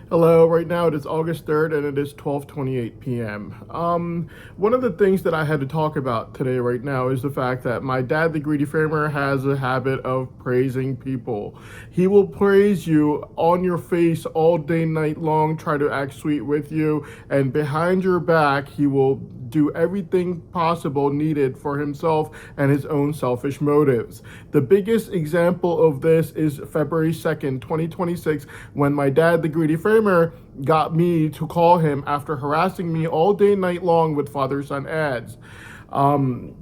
Hello, right now it is August 3rd and it is 12:28 p.m. One of the things that I had to talk about today right now is the fact that my dad, the Greedy Framer, has a habit of praising people. He will praise you on your face all day, night long, try to act sweet with you, and behind your back, he will do everything possible needed for himself and his own selfish motives. The biggest example of this is February 2nd, 2026, when my dad, the Greedy Framer, got me to call him after harassing me all day, night long with father-son ads. Um,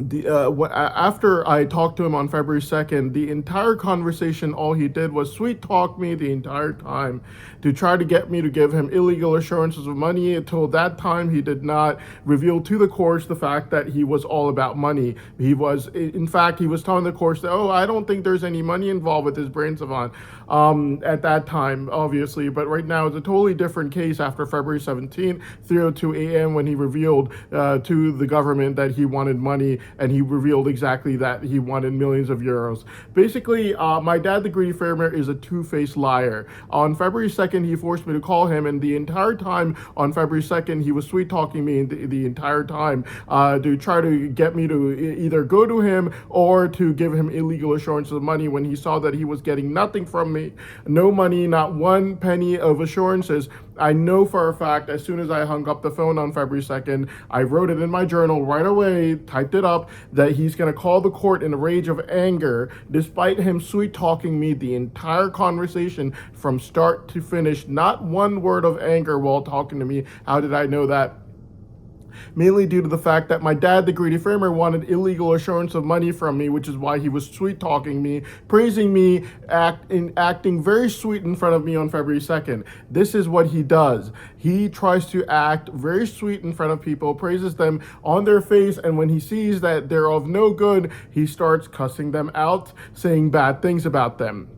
After I talked to him on February 2nd, the entire conversation, all he did was sweet talk me the entire time to try to get me to give him illegal assurances of money. Until that time, he did not reveal to the courts the fact that he was all about money. In fact, he was telling the courts that, oh, I don't think there's any money involved with his brain savant at that time, obviously. But right now, it's a totally different case after February 17th, 3:02 a.m., when he revealed to the government that he wanted money, and he revealed exactly that he wanted millions of euros. Basically, my dad, the Greedy Framer, is a two-faced liar. On February 2nd, he forced me to call him, and the entire time on February 2nd, he was sweet-talking me the entire time to try to get me to either go to him or to give him illegal assurances of money when he saw that he was getting nothing from me. No money, not one penny of assurances. I know for a fact, as soon as I hung up the phone on February 2nd, I wrote it in my journal right away, typed it up, that he's going to call the court in a rage of anger, despite him sweet talking me the entire conversation from start to finish. Not one word of anger while talking to me. How did I know that? Mainly due to the fact that my dad, the Greedy Framer, wanted illegal assurance of money from me, which is why he was sweet talking me, praising me, acting very sweet in front of me on February 2nd. This is what he does. He tries to act very sweet in front of people, praises them on their face, and when he sees that they're of no good, he starts cussing them out, saying bad things about them.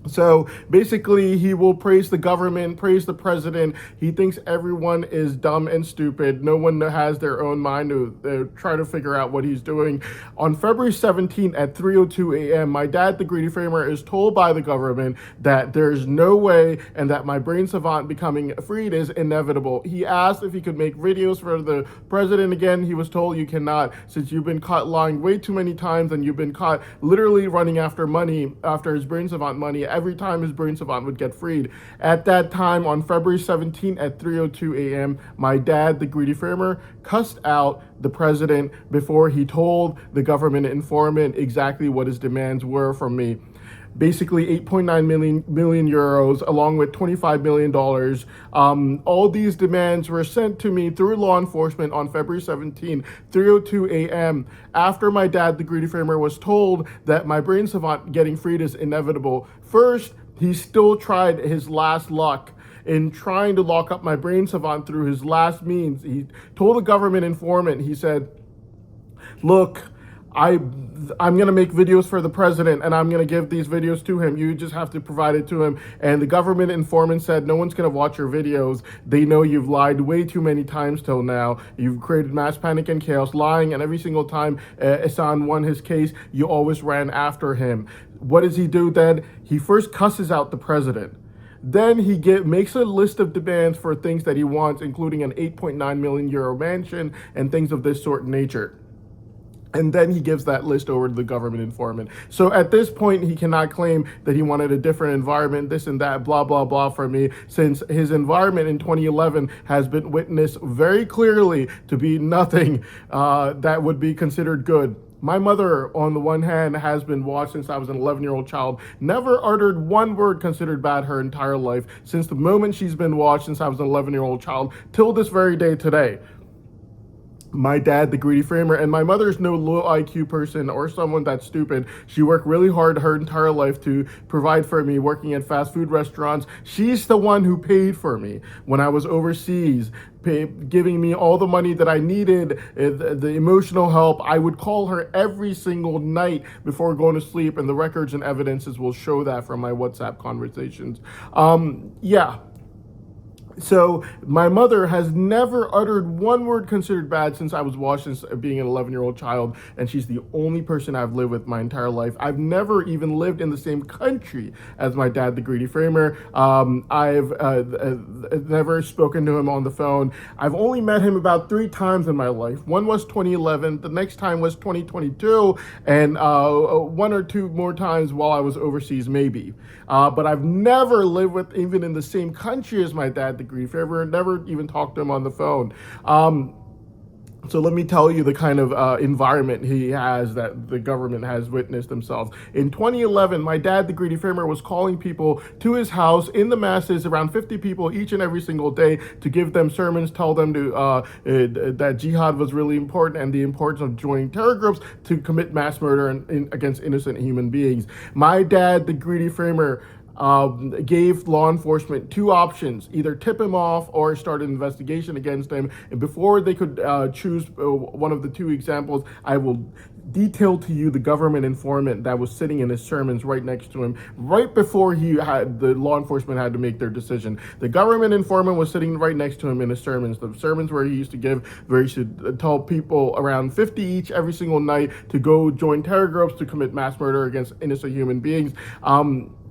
So basically, he will praise the government, praise the president. He thinks everyone is dumb and stupid. No one has their own mind to try to figure out what he's doing. On February 17th at 3:02 a.m., my dad, the Greedy Framer, is told by the government that there's no way and that my brain savant becoming freed is inevitable. He asked if he could make videos for the president again. He was told you cannot, since you've been caught lying way too many times and you've been caught literally running after money, after his brain savant money, every time his brain savant would get freed. At that time, on February 17th at 3:02 a.m., my dad, the Greedy Framer, cussed out the president before he told the government informant exactly what his demands were from me. Basically 8.9 million euros, along with $25 million. All these demands were sent to me through law enforcement on February 17, 3:02 a.m. after my dad, the Greedy Framer, was told that my brain savant getting freed is inevitable. First, he still tried his last luck in trying to lock up my brain savant through his last means. He told the government informant, he said, look, I'm going to make videos for the president and I'm going to give these videos to him. You just have to provide it to him. And the government informant said, no one's going to watch your videos. They know you've lied way too many times till now. You've created mass panic and chaos, lying, and every single time Hassan won his case, you always ran after him. What does he do then? He first cusses out the president. Then he makes a list of demands for things that he wants, including an 8.9 million euro mansion and things of this sort in nature. And then he gives that list over to the government informant. So at this point, he cannot claim that he wanted a different environment, this and that, blah, blah, blah from me, since his environment in 2011 has been witnessed very clearly to be nothing that would be considered good. My mother, on the one hand, has been watched since I was an 11-year-old child, never uttered one word considered bad her entire life, since the moment she's been watched since I was an 11-year-old child, till this very day today. My dad, the Greedy Framer, and my mother's no low IQ person or someone that's stupid. She worked really hard her entire life to provide for me, working at fast food restaurants. She's the one who paid for me when I was overseas, giving me all the money that I needed, the emotional help. I would call her every single night before going to sleep, and the records and evidences will show that from my WhatsApp conversations. Yeah. So my mother has never uttered one word considered bad since I was watched since being an 11-year-old child, and she's the only person I've lived with my entire life. I've never even lived in the same country as my dad, the Greedy Framer. I've never spoken to him on the phone. I've only met him about 3 times in my life. One was 2011, the next time was 2022, and 1 or 2 more times while I was overseas, maybe. But I've never lived with, even in the same country as my dad, the Greedy Framer, never even talked to him on the phone. So let me tell you the kind of environment he has that the government has witnessed themselves. In 2011, my dad, the Greedy Framer, was calling people to his house in the masses, around 50 people each and every single day, to give them sermons, tell them that jihad was really important and the importance of joining terror groups to commit mass murder against innocent human beings. My dad, the Greedy Framer, gave law enforcement 2 options: either tip him off or start an investigation against him. And before they could choose one of the 2 examples, I will detail to you the government informant that was sitting in his sermons right next to him, right before the law enforcement had to make their decision. The government informant was sitting right next to him in his sermons, the sermons where he used to give, where he should tell people around 50 each every single night to go join terror groups to commit mass murder against innocent human beings.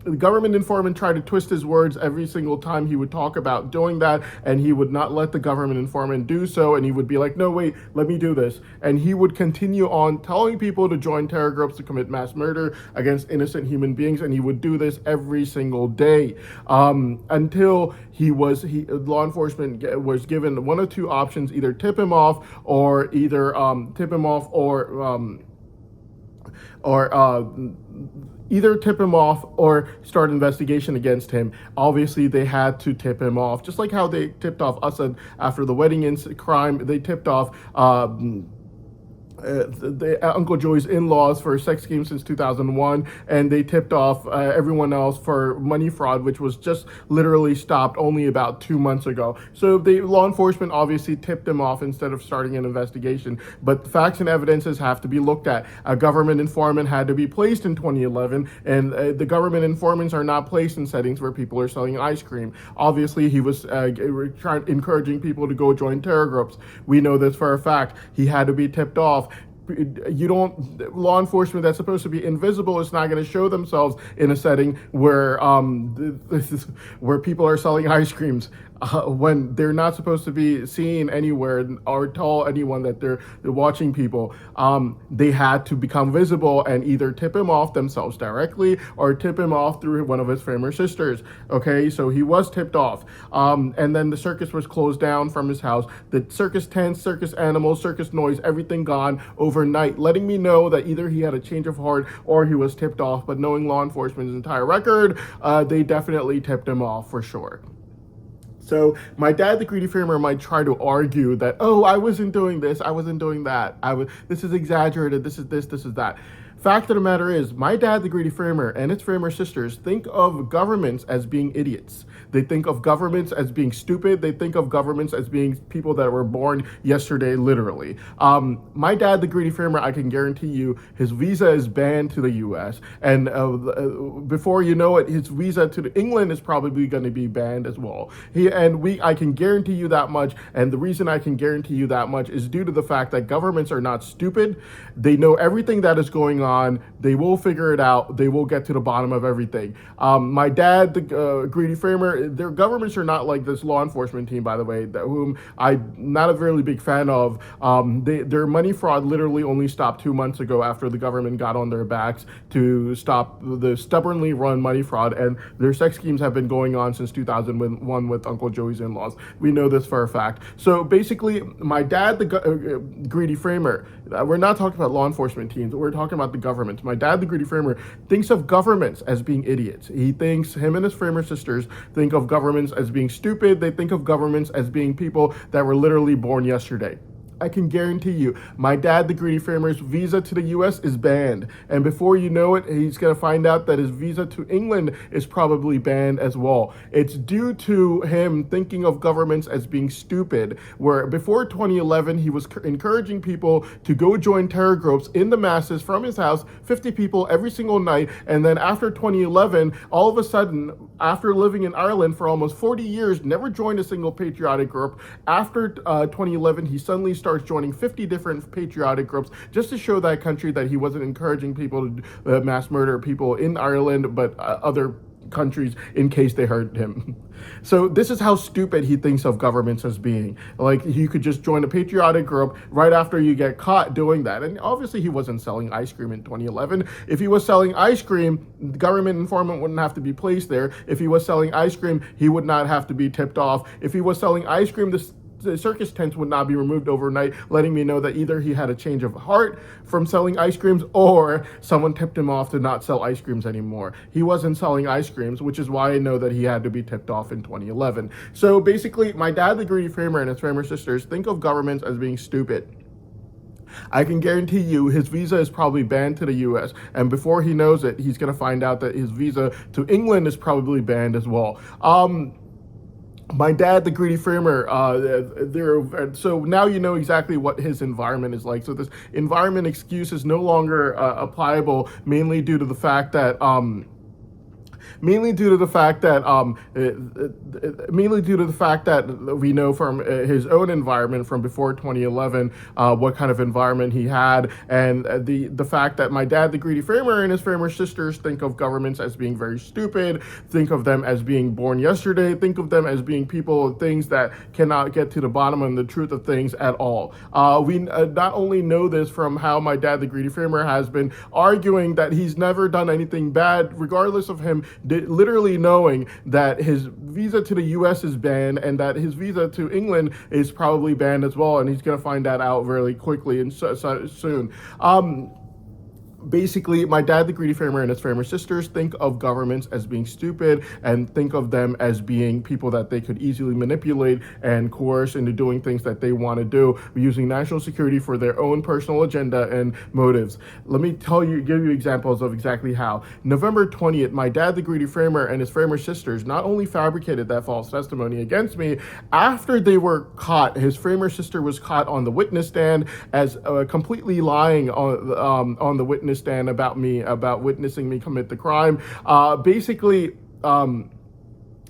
The government informant tried to twist his words every single time he would talk about doing that, and he would not let the government informant do so, and he would be like, no, wait, let me do this. And he would continue on telling people to join terror groups to commit mass murder against innocent human beings, and he would do this every single day until law enforcement was given 1 or 2 options: either tip him off or either tip him off or start an investigation against him. Obviously, they had to tip him off, just like how they tipped off Assad after the wedding crime. They tipped off Uncle Joey's in-laws for sex schemes since 2001, and they tipped off everyone else for money fraud, which was just literally stopped only about 2 months ago. So the law enforcement obviously tipped them off instead of starting an investigation. But the facts and evidences have to be looked at. A government informant had to be placed in 2011, and the government informants are not placed in settings where people are selling ice cream. Obviously, he was encouraging people to go join terror groups. We know this for a fact. He had to be tipped off. Law enforcement that's supposed to be invisible is not going to show themselves in a setting where where people are selling ice creams when they're not supposed to be seen anywhere or tell anyone that they're watching people. They had to become visible and either tip him off themselves directly or tip him off through one of his Framer sisters. Okay, so he was tipped off. And then the circus was closed down from his house. The circus tents, circus animals, circus noise, everything gone overnight, letting me know that either he had a change of heart or he was tipped off. But knowing law enforcement's entire record, they definitely tipped him off for sure. So my dad, the Greedy Framer, might try to argue that, oh, I wasn't doing this, I wasn't doing that, this is exaggerated, this is this, this is that. Fact of the matter is, my dad, the Greedy Framer, and its Framer sisters think of governments as being idiots. They think of governments as being stupid. They think of governments as being people that were born yesterday, literally. My dad, the Greedy Framer, I can guarantee you, his visa is banned to the U.S. And before you know it, his visa to England is probably going to be banned as well. I can guarantee you that much. And the reason I can guarantee you that much is due to the fact that governments are not stupid. They know everything that is going on. They will figure it out. They will get to the bottom of everything. My dad, the Greedy Framer, their governments are not like this law enforcement team, by the way, whom I'm not a really big fan of. Their money fraud literally only stopped 2 months ago after the government got on their backs to stop the stubbornly run money fraud, and their sex schemes have been going on since 2001 with Uncle Joey's in-laws. We know this for a fact. So basically, my dad, the Greedy Framer, we're not talking about law enforcement teams, we're talking about the government. My dad, the Greedy Framer, thinks of governments as being idiots. He thinks, him and his Framer sisters think of governments as being stupid. They think of governments as being people that were literally born yesterday. I can guarantee you, my dad, the Greedy Framer's visa to the US is banned. And before you know it, he's going to find out that his visa to England is probably banned as well. It's due to him thinking of governments as being stupid, where before 2011, he was encouraging people to go join terror groups in the masses from his house, 50 people every single night. And then after 2011, all of a sudden, after living in Ireland for almost 40 years, never joined a single patriotic group. After 2011, he suddenly starts joining 50 different patriotic groups just to show that country that he wasn't encouraging people to mass murder people in Ireland, but other countries in case they hurt him. So this is how stupid he thinks of governments as being. Like, you could just join a patriotic group right after you get caught doing that. And obviously he wasn't selling ice cream in 2011. If he was selling ice cream, the government informant wouldn't have to be placed there. If he was selling ice cream, he would not have to be tipped off. If he was selling ice cream, the circus tents would not be removed overnight, letting me know that either he had a change of heart from selling ice creams or someone tipped him off to not sell ice creams anymore. He wasn't selling ice creams, which is why I know that he had to be tipped off in 2011. So basically, my dad, the Greedy Framer, and his Framer sisters think of governments as being stupid. I can guarantee you his visa is probably banned to the US, and before he knows it, he's going to find out that his visa to England is probably banned as well. My dad, the Greedy Framer, so now you know exactly what his environment is like. So this environment excuse is no longer applicable, mainly due to the fact that we know from his own environment from before 2011 what kind of environment he had, and the fact that my dad, the Greedy Framer, and his Framer sisters think of governments as being very stupid, think of them as being born yesterday, think of them as being people and things that cannot get to the bottom of the truth of things at all. We not only know this from how my dad, the Greedy Framer, has been arguing that he's never done anything bad, regardless of him literally knowing that his visa to the US is banned and that his visa to England is probably banned as well, and he's going to find that out really quickly and soon. Basically, my dad, the Greedy Framer, and his Framer sisters think of governments as being stupid and think of them as being people that they could easily manipulate and coerce into doing things that they want to do, using national security for their own personal agenda and motives. Let me give you examples of exactly how. November 20th, my dad, the Greedy Framer, and his Framer sisters not only fabricated that false testimony against me, after they were caught, his Framer sister was caught on the witness stand as completely lying on the witness stand about witnessing me commit the crime.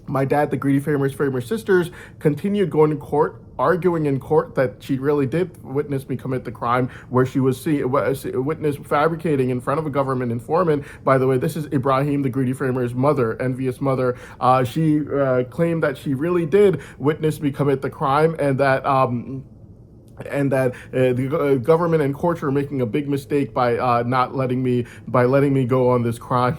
My dad, the Greedy Framer's Framer sisters, continued going to court, arguing in court that she really did witness me commit the crime, where she was witness fabricating in front of a government informant. By the way, this is Ibrahim, the Greedy Framer's mother, envious mother. She claimed that she really did witness me commit the crime, and that the government and courts were making a big mistake by letting me go on this crime.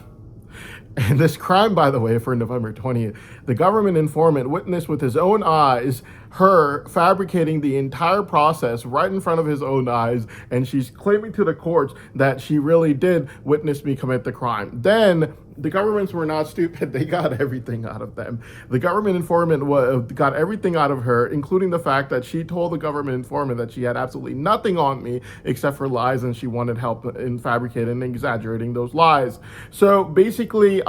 And this crime, by the way, for November 20th, the government informant witnessed with his own eyes her fabricating the entire process right in front of his own eyes, and she's claiming to the courts that she really did witness me commit the crime. Then the governments were not stupid. They got everything out of them. The government informant got everything out of her, including the fact that she told the government informant that she had absolutely nothing on me except for lies, and she wanted help in fabricating and exaggerating those lies. So basically,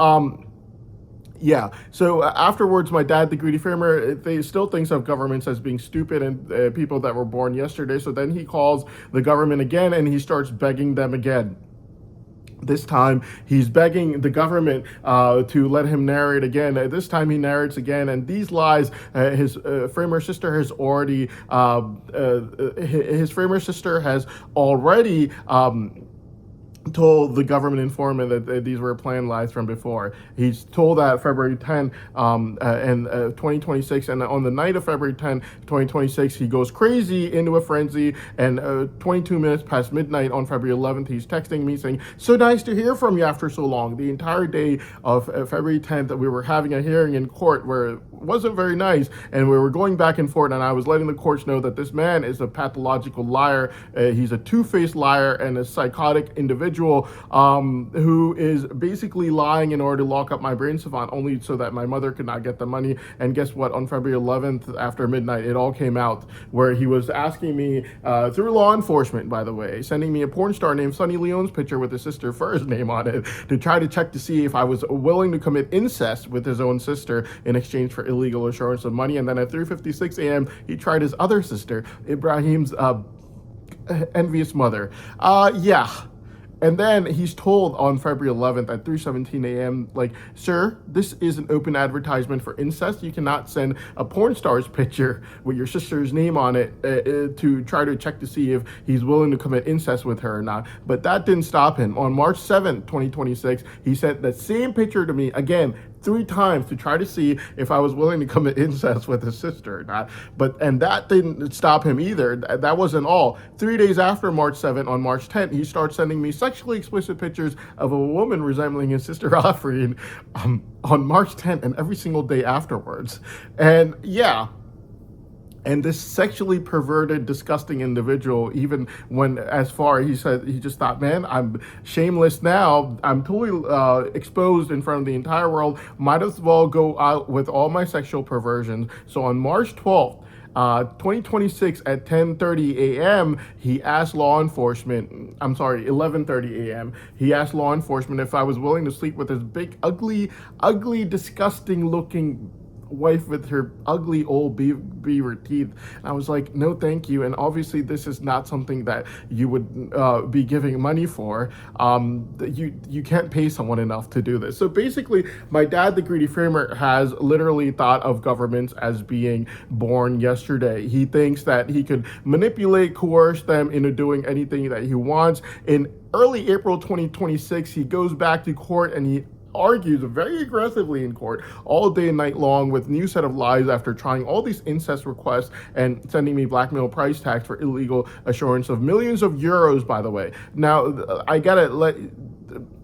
so afterwards, my dad, the Greedy Framer, they still thinks of governments as being stupid and people that were born yesterday. So then he calls the government again and he starts begging them again. This time, he's begging the government to let him narrate again. This time, he narrates again, and these lies, his Framer sister has already, told the government informant that these were planned lies from before. He's told that February 10 and 2026, and on the night of February 10, 2026, he goes crazy into a frenzy, and 22 minutes past midnight on February 11th, he's texting me saying, "So nice to hear from you after so long." The entire day of February 10th, we were having a hearing in court where wasn't very nice, and we were going back and forth, and I was letting the courts know that this man is a pathological liar. He's a two-faced liar and a psychotic individual who is basically lying in order to lock up my brain savant, only so that my mother could not get the money. And guess what? On February 11th, after midnight, it all came out, where he was asking me, through law enforcement, by the way, sending me a porn star named Sunny Leone's picture with his sister Fur's name on it, to try to check to see if I was willing to commit incest with his own sister in exchange for illegal assurance of money. And then at 3:56 a.m., he tried his other sister, Ibrahim's envious mother. Yeah. And then he's told on February 11th at 3:17 a.m., like, sir, this is an open advertisement for incest. You cannot send a porn star's picture with your sister's name on it to try to check to see if he's willing to commit incest with her or not. But that didn't stop him. On March 7th, 2026, he sent the same picture to me again 3 times to try to see if I was willing to commit incest with his sister or not. And that didn't stop him either. That wasn't all. 3 days after March 7th, on March 10th, he starts sending me sexually explicit pictures of a woman resembling his sister Afreen on March 10th and every single day afterwards. And yeah. And this sexually perverted, disgusting individual, even when, as far, he said, he just thought, man, I'm shameless now. I'm totally exposed in front of the entire world. Might as well go out with all my sexual perversions. So on March 12th, 2026 at 10:30 a.m., he asked law enforcement, 11:30 a.m., he asked law enforcement if I was willing to sleep with his big, ugly, disgusting looking wife with her ugly old beaver teeth. And I was like, no thank you. And obviously this is not something that you would be giving money for. You can't pay someone enough to do this. So basically, my dad, the greedy framer, has literally thought of governments as being born yesterday. He thinks that he could manipulate, coerce them into doing anything that he wants. In early April 2026, he goes back to court and he argues very aggressively in court all day and night long with new set of lies after trying all these incest requests and sending me blackmail price tags for illegal assurance of millions of euros, by the way. Now, I gotta let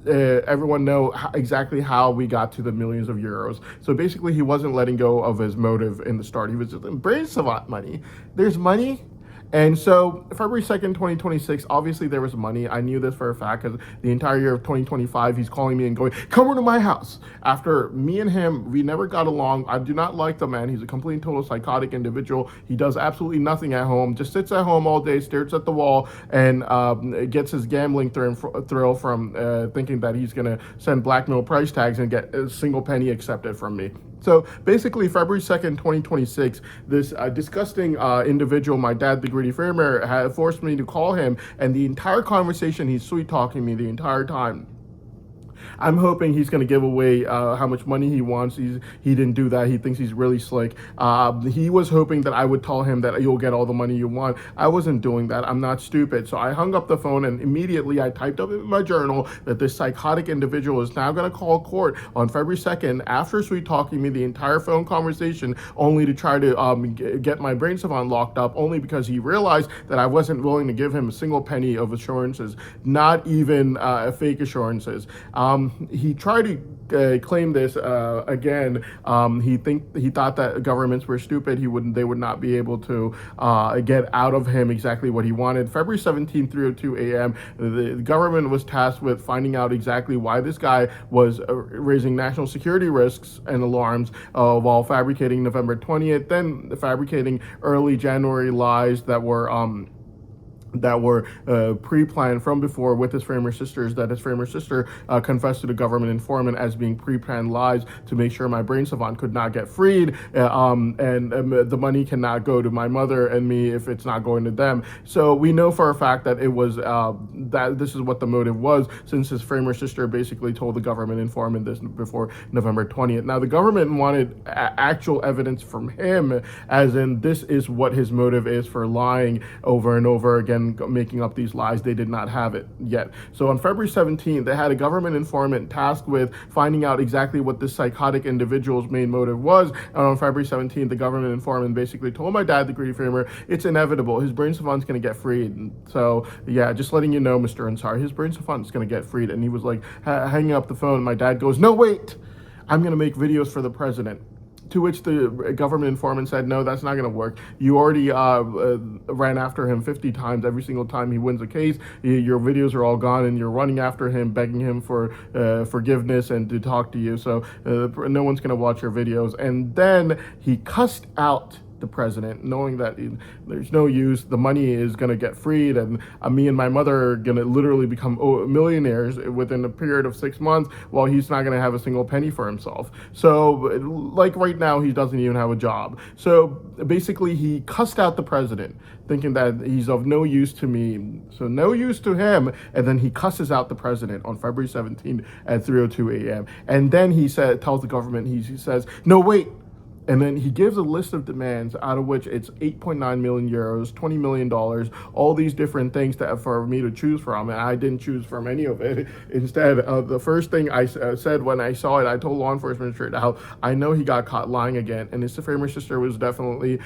everyone know exactly how we got to the millions of euros. So basically, he wasn't letting go of his motive in the start. He was just brain savant money. There's money. And so February 2nd, 2026, obviously there was money. I knew this for a fact because the entire year of 2025, he's calling me and going, come over to my house. After me and him, we never got along. I do not like the man. He's a complete and total psychotic individual. He does absolutely nothing at home, just sits at home all day, stares at the wall, and gets his gambling thrill from thinking that he's going to send blackmail price tags and get a single penny accepted from me. So basically, February 2nd, 2026, this disgusting individual, my dad, the greedy framer, had forced me to call him, and the entire conversation, he's sweet-talking me the entire time. I'm hoping he's going to give away how much money he wants. He didn't do that. He thinks he's really slick. He was hoping that I would tell him that you'll get all the money you want. I wasn't doing that. I'm not stupid. So I hung up the phone and immediately I typed up in my journal that this psychotic individual is now going to call court on February 2nd after sweet talking me the entire phone conversation, only to try to get my brain savant locked up, only because he realized that I wasn't willing to give him a single penny of assurances, not even fake assurances. He tried to claim this again. He thought that governments were stupid. They would not be able to get out of him exactly what he wanted. February 17th, 3:02 a.m., the government was tasked with finding out exactly why this guy was raising national security risks and alarms while fabricating November 20th, then fabricating early January lies that were pre-planned from before with his framer sisters, that his framer sister confessed to the government informant as being pre-planned lies to make sure my brain savant could not get freed, and the money cannot go to my mother and me if it's not going to them. So we know for a fact that it was that this is what the motive was, since his framer sister basically told the government informant this before November 20th. Now the government wanted actual evidence from him, as in this is what his motive is for lying over and over again, making up these lies. They did not have it yet. So on February 17th, they had a government informant tasked with finding out exactly what this psychotic individual's main motive was. And on February 17th, the government informant basically told my dad, the greedy framer, it's inevitable. His brain savant's going to get freed. And so, yeah, just letting you know, Mr. Ansar, his brain savant's going to get freed. And he was like hanging up the phone. My dad goes, no, wait, I'm going to make videos for the president. To which the government informant said, no, that's not going to work. You already ran after him 50 times. Every single time he wins a case, your videos are all gone, and you're running after him, begging him for forgiveness and to talk to you. So no one's going to watch your videos. And then he cussed out the president, knowing that there's no use, the money is going to get freed, and me and my mother are going to literally become millionaires within a period of 6 months, while he's not going to have a single penny for himself. So, like right now, he doesn't even have a job. So basically, he cussed out the president, thinking that he's of no use to me, so no use to him, and then he cusses out the president on February 17th at 3:02 a.m. And then he tells the government, he says, no, wait. And then he gives a list of demands, out of which it's 8.9 million euros, $20 million, all these different things for me to choose from. And I didn't choose from any of it. Instead, the first thing I said when I saw it, I told law enforcement straight out, I know he got caught lying again. And his former sister was definitely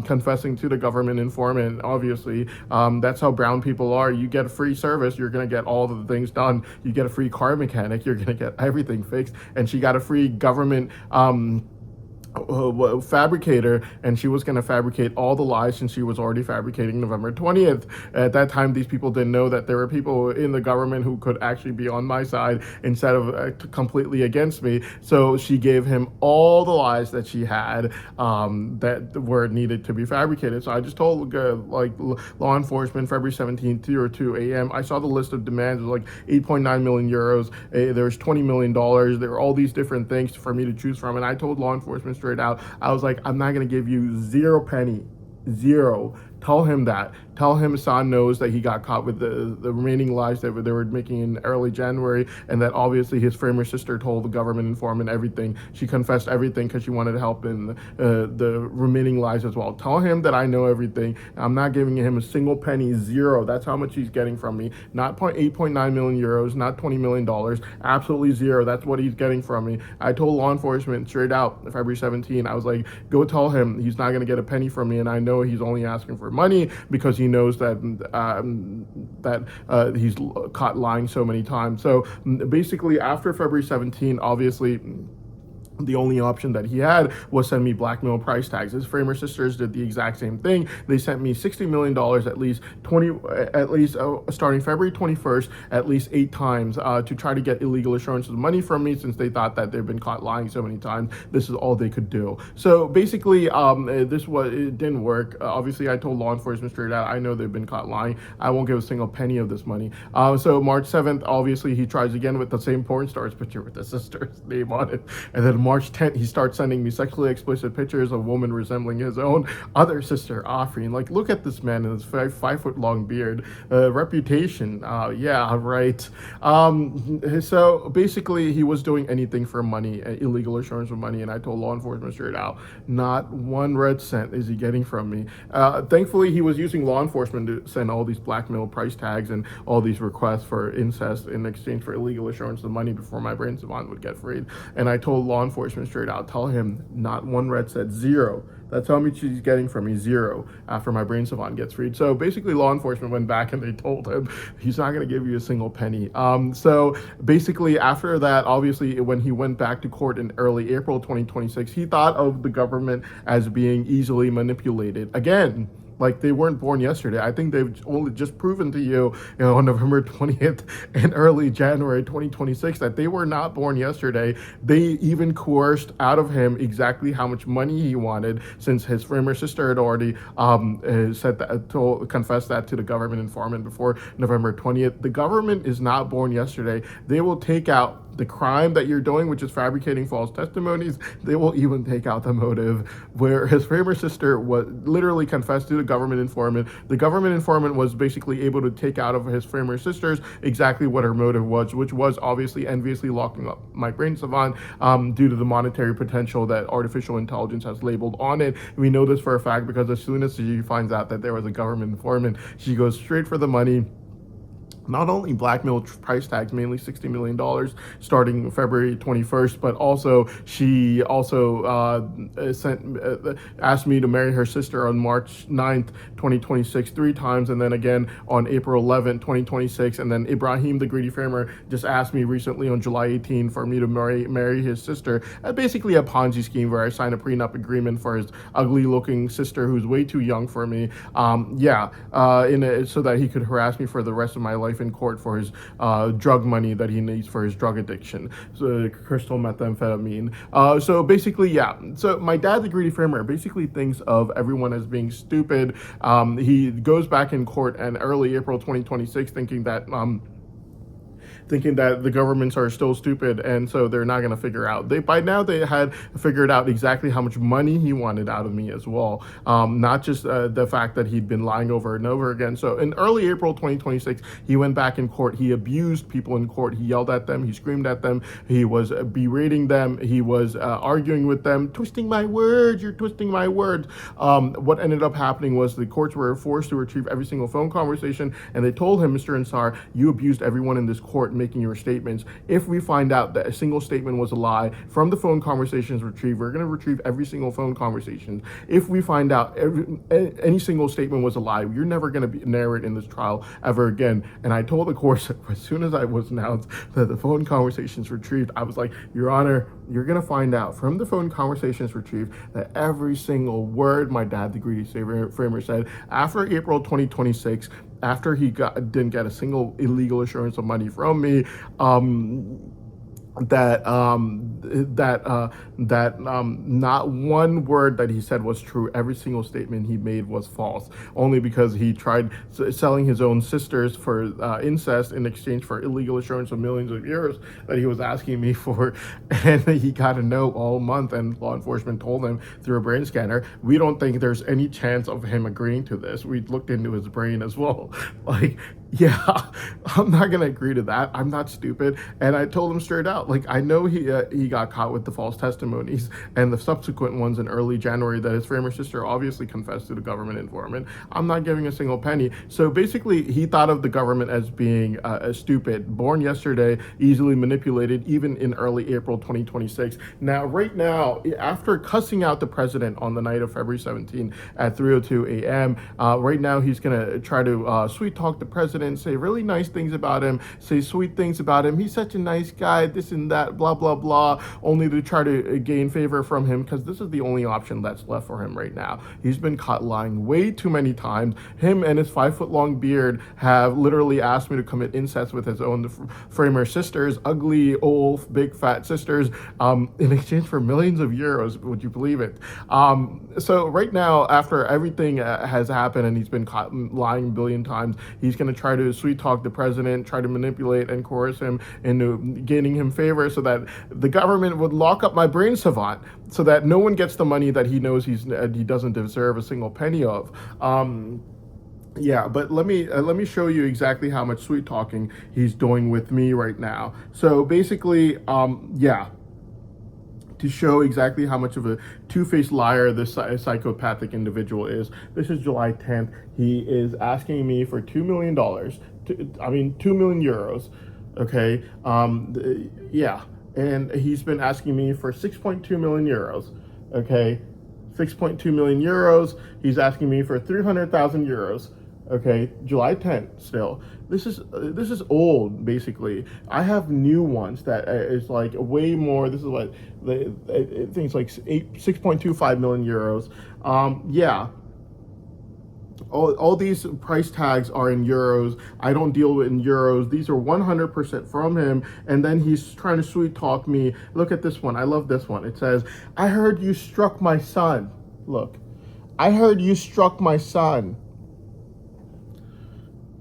confessing to the government informant. Obviously, that's how brown people are. You get a free service, you're going to get all of the things done. You get a free car mechanic, you're going to get everything fixed. And she got a free government fabricator, and she was going to fabricate all the lies since she was already fabricating November 20th. At that time, these people didn't know that there were people in the government who could actually be on my side instead of completely against me. So she gave him all the lies that she had that were needed to be fabricated. So I just told law enforcement February 17th, 2:02 a.m. I saw the list of demands. It was like 8.9 million euros. There's $20 million. There were all these different things for me to choose from. And I told law enforcement straight out, I was like, I'm not going to give you zero penny. Zero. Tell him that. Tell him Hassan knows that he got caught with the remaining lies that they were making in early January, and that obviously his former sister told the government informant everything. She confessed everything because she wanted to help in the remaining lies as well. Tell him that I know everything. I'm not giving him a single penny. Zero. That's how much he's getting from me. Not 8.9 million euros, not $20 million. Absolutely zero. That's what he's getting from me. I told law enforcement straight out February 17. I was like, go tell him he's not going to get a penny from me, and I know he's only asking for money because he knows that he's caught lying so many times. So basically, after February 17, obviously, the only option that he had was send me blackmail price tags. His former sisters did the exact same thing. They sent me $60 million at least starting February 21st, at least 8 times to try to get illegal assurances of money from me, since they thought that they've been caught lying so many times. This is all they could do. So basically, it didn't work. Obviously, I told law enforcement straight out, I know they've been caught lying. I won't give a single penny of this money. So March 7th, obviously, he tries again with the same porn star's picture with the sister's name on it. And then March 10th, he starts sending me sexually explicit pictures of a woman resembling his own other sister, Afreen. Like, look at this man in his 5-foot-long beard. Reputation, yeah, right. So basically, he was doing anything for money, illegal assurance of money, and I told law enforcement straight out, not 1 red cent is he getting from me. Thankfully, he was using law enforcement to send all these blackmail price tags and all these requests for incest in exchange for illegal assurance of money before my brain savant would get freed. And I told law enforcement straight out, tell him not 1 red cent, zero. That's how much he's getting from me, zero, after my brain savant gets freed. So basically, law enforcement went back and they told him he's not going to give you a single penny. So basically, after that, obviously, when he went back to court in early April 2026, he thought of the government as being easily manipulated. Again, like they weren't born yesterday. I think they've only just proven to you, on November 20th and early January 2026 that they were not born yesterday. They even coerced out of him exactly how much money he wanted, since his former sister had already confessed that to the government informant before November 20th. The government is not born yesterday. They will take out the crime that you're doing, which is fabricating false testimonies. They will even take out the motive, where his former sister was literally confessed to the government informant. The government informant was basically able to take out of his former sisters exactly what her motive was, which was obviously enviously locking up my brain savant due to the monetary potential that artificial intelligence has labeled on it. We know this for a fact because as soon as she finds out that there was a government informant, she goes straight for the money. not only blackmailed price tags, mainly $60 million starting February 21st, but also she also asked me to marry her sister on March 9th, 2026, 3 times, and then again on April 11th, 2026. And then Ibrahim, the greedy framer, just asked me recently on July 18th for me to marry his sister. Basically a Ponzi scheme where I signed a prenup agreement for his ugly looking sister who's way too young for me. So that he could harass me for the rest of my life in court for his drug money that he needs for his drug addiction, so crystal methamphetamine. So basically, yeah. So my dad, the greedy framer, basically thinks of everyone as being stupid. He goes back in court in early April 2026 thinking that the governments are still stupid, and so they're not going to figure out. By now they had figured out exactly how much money he wanted out of me as well, not just the fact that he'd been lying over and over again. So in early April 2026, he went back in court. He abused people in court. He yelled at them. He screamed at them. He was berating them. He was arguing with them, twisting my words. You're twisting my words. What ended up happening was the courts were forced to retrieve every single phone conversation, and they told him, Mr. Ansar, you abused everyone in this court making your statements. If we find out that a single statement was a lie from the phone conversations retrieved, we're going to retrieve every single phone conversation. If we find out any single statement was a lie, you're never going to narrate in this trial ever again. And I told the court as soon as I was announced that the phone conversations retrieved, I was like, Your Honor, you're going to find out from the phone conversations retrieved that every single word my dad, the greedy framer, said after April 2026, after he didn't get a single illegal assurance of money from me, not one word that he said was true. Every single statement he made was false, only because he tried selling his own sisters for incest in exchange for illegal assurance of millions of euros that he was asking me for. And he got a no all month, and law enforcement told him through a brain scanner, we don't think there's any chance of him agreeing to this. We looked into his brain as well. Like, yeah, I'm not gonna agree to that. I'm not stupid. And I told him straight out, like, I know he got caught with the false testimonies and the subsequent ones in early January that his framer sister obviously confessed to the government informant. I'm not giving a single penny. So basically, he thought of the government as being stupid, born yesterday, easily manipulated, even in early April 2026. Now, right now, after cussing out the president on the night of February 17 at 3:02 a.m., right now he's gonna try to sweet talk the president, say really nice things about him, say sweet things about him. He's such a nice guy, this and that, blah, blah, blah, only to try to gain favor from him, because this is the only option that's left for him right now. He's been caught lying way too many times. Him and his 5-foot-long beard have literally asked me to commit incest with his own framer sisters, ugly, old, big, fat sisters, in exchange for millions of euros. Would you believe it? So right now, after everything has happened and he's been caught lying a billion times, he's going to try to sweet talk the president, try to manipulate and coerce him into gaining him favor so that the government would lock up my brain savant so that no one gets the money that he knows he doesn't deserve a single penny of. Yeah, but let me show you exactly how much sweet talking he's doing with me right now. So basically, to show exactly how much of a two-faced liar this psychopathic individual is. This is July 10th. He is asking me for $2 million. 2 million euros. Okay. Yeah. And he's been asking me for 6.2 million euros. Okay. 6.2 million euros. He's asking me for 300,000 euros. Okay, July 10th still. This is old, basically. I have new ones that is like way more. This is what I think it's like 6.25 million euros. Yeah. All these price tags are in euros. I don't deal in euros. These are 100% from him. And then he's trying to sweet talk me. Look at this one. I love this one. It says, I heard you struck my son. Look, I heard you struck my son.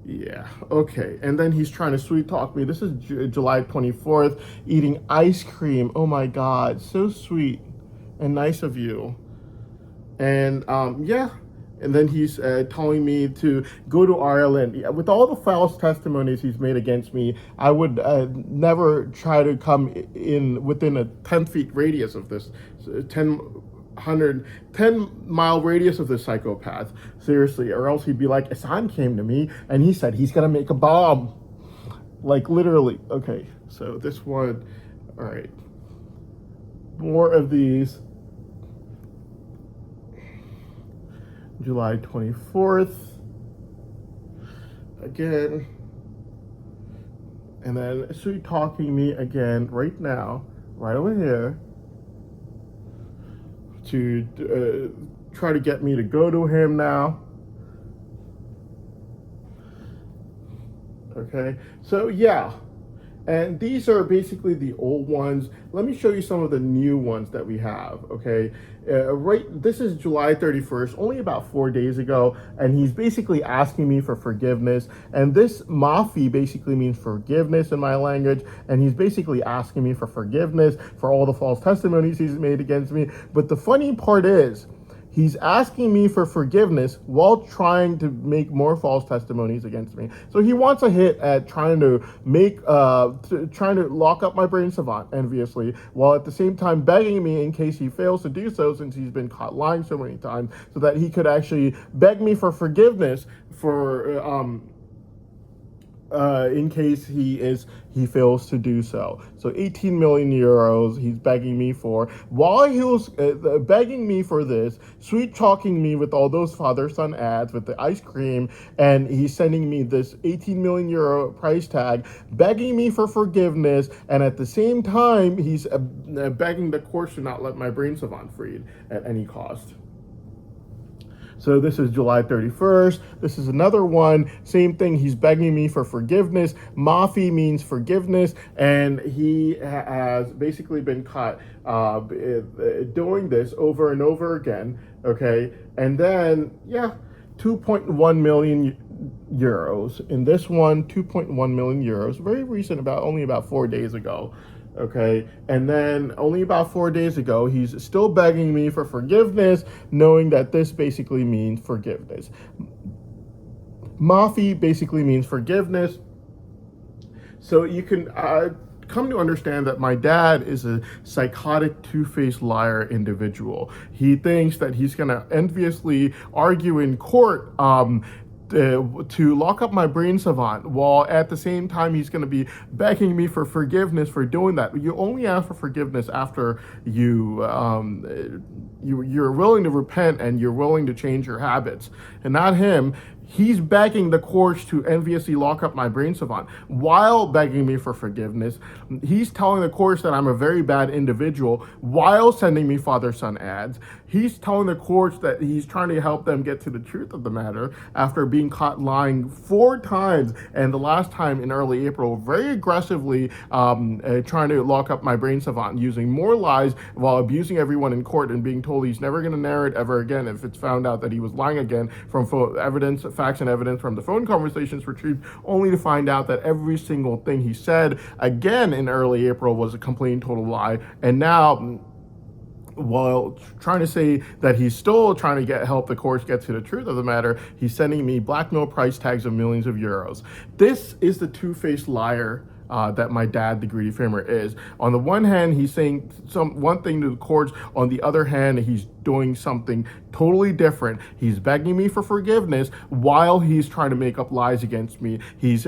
Yeah, okay. And then he's trying to sweet talk me. This is July 24th, eating ice cream. Oh my God, so sweet and nice of you. And yeah. And then he's telling me to go to Ireland. With all the false testimonies he's made against me, I would never try to come in within a 10 feet radius of this, 10-mile radius of this psychopath. Seriously, or else he'd be like, Hassan came to me and he said he's gonna make a bomb. Like literally. Okay, so this one, all right. More of these. July 24th. Again. And then sweet talking me again right now, right over here, to try to get me to go to him now. Okay, so yeah, and these are basically the old ones. Let me show you some of the new ones that we have. Okay, this is July 31st, only about 4 days ago, and he's basically asking me for forgiveness. And this Mafi basically means forgiveness in my language, and he's basically asking me for forgiveness for all the false testimonies he's made against me. But the funny part is, he's asking me for forgiveness while trying to make more false testimonies against me. So he wants a hit at trying to trying to lock up my brain savant enviously, while at the same time begging me in case he fails to do so, since he's been caught lying so many times, so that he could actually beg me for forgiveness for in case he fails to do so. So 18 million euros he's begging me for. While he was begging me for this, sweet talking me with all those father-son ads with the ice cream, and he's sending me this 18 million euro price tag, begging me for forgiveness, and at the same time he's begging the courts to not let my brain savant freed at any cost. So this is July 31st. This is another one. Same thing. He's begging me for forgiveness. Mafi means forgiveness. And he has basically been caught doing this over and over again. Okay. And then, yeah, 2.1 million euros. In this one, 2.1 million euros. Very recent, only about 4 days ago. Okay, and then only about 4 days ago, he's still begging me for forgiveness, knowing that this basically means forgiveness. Mafi basically means forgiveness. So you can come to understand that my dad is a psychotic, two-faced liar individual. He thinks that he's going to enviously argue in court to lock up my brain savant, while at the same time he's going to be begging me for forgiveness for doing that. You only ask for forgiveness after you're willing to repent and you're willing to change your habits, and not him. He's begging the courts to enviously lock up my brain savant while begging me for forgiveness. He's telling the courts that I'm a very bad individual while sending me father-son ads. He's telling the courts that he's trying to help them get to the truth of the matter after being caught lying 4 times, and the last time in early April, very aggressively trying to lock up my brain savant, using more lies while abusing everyone in court and being told he's never going to narrate ever again if it's found out that he was lying again from facts and evidence from the phone conversations retrieved, only to find out that every single thing he said again in early April was a complete and total lie. And now, while trying to say that he's still trying to help the courts get to the truth of the matter, he's sending me blackmail price tags of millions of euros. This is the two-faced liar that my dad, the greedy framer, is. On the one hand, he's saying one thing to the courts. On the other hand, he's doing something totally different. He's begging me for forgiveness while he's trying to make up lies against me. He's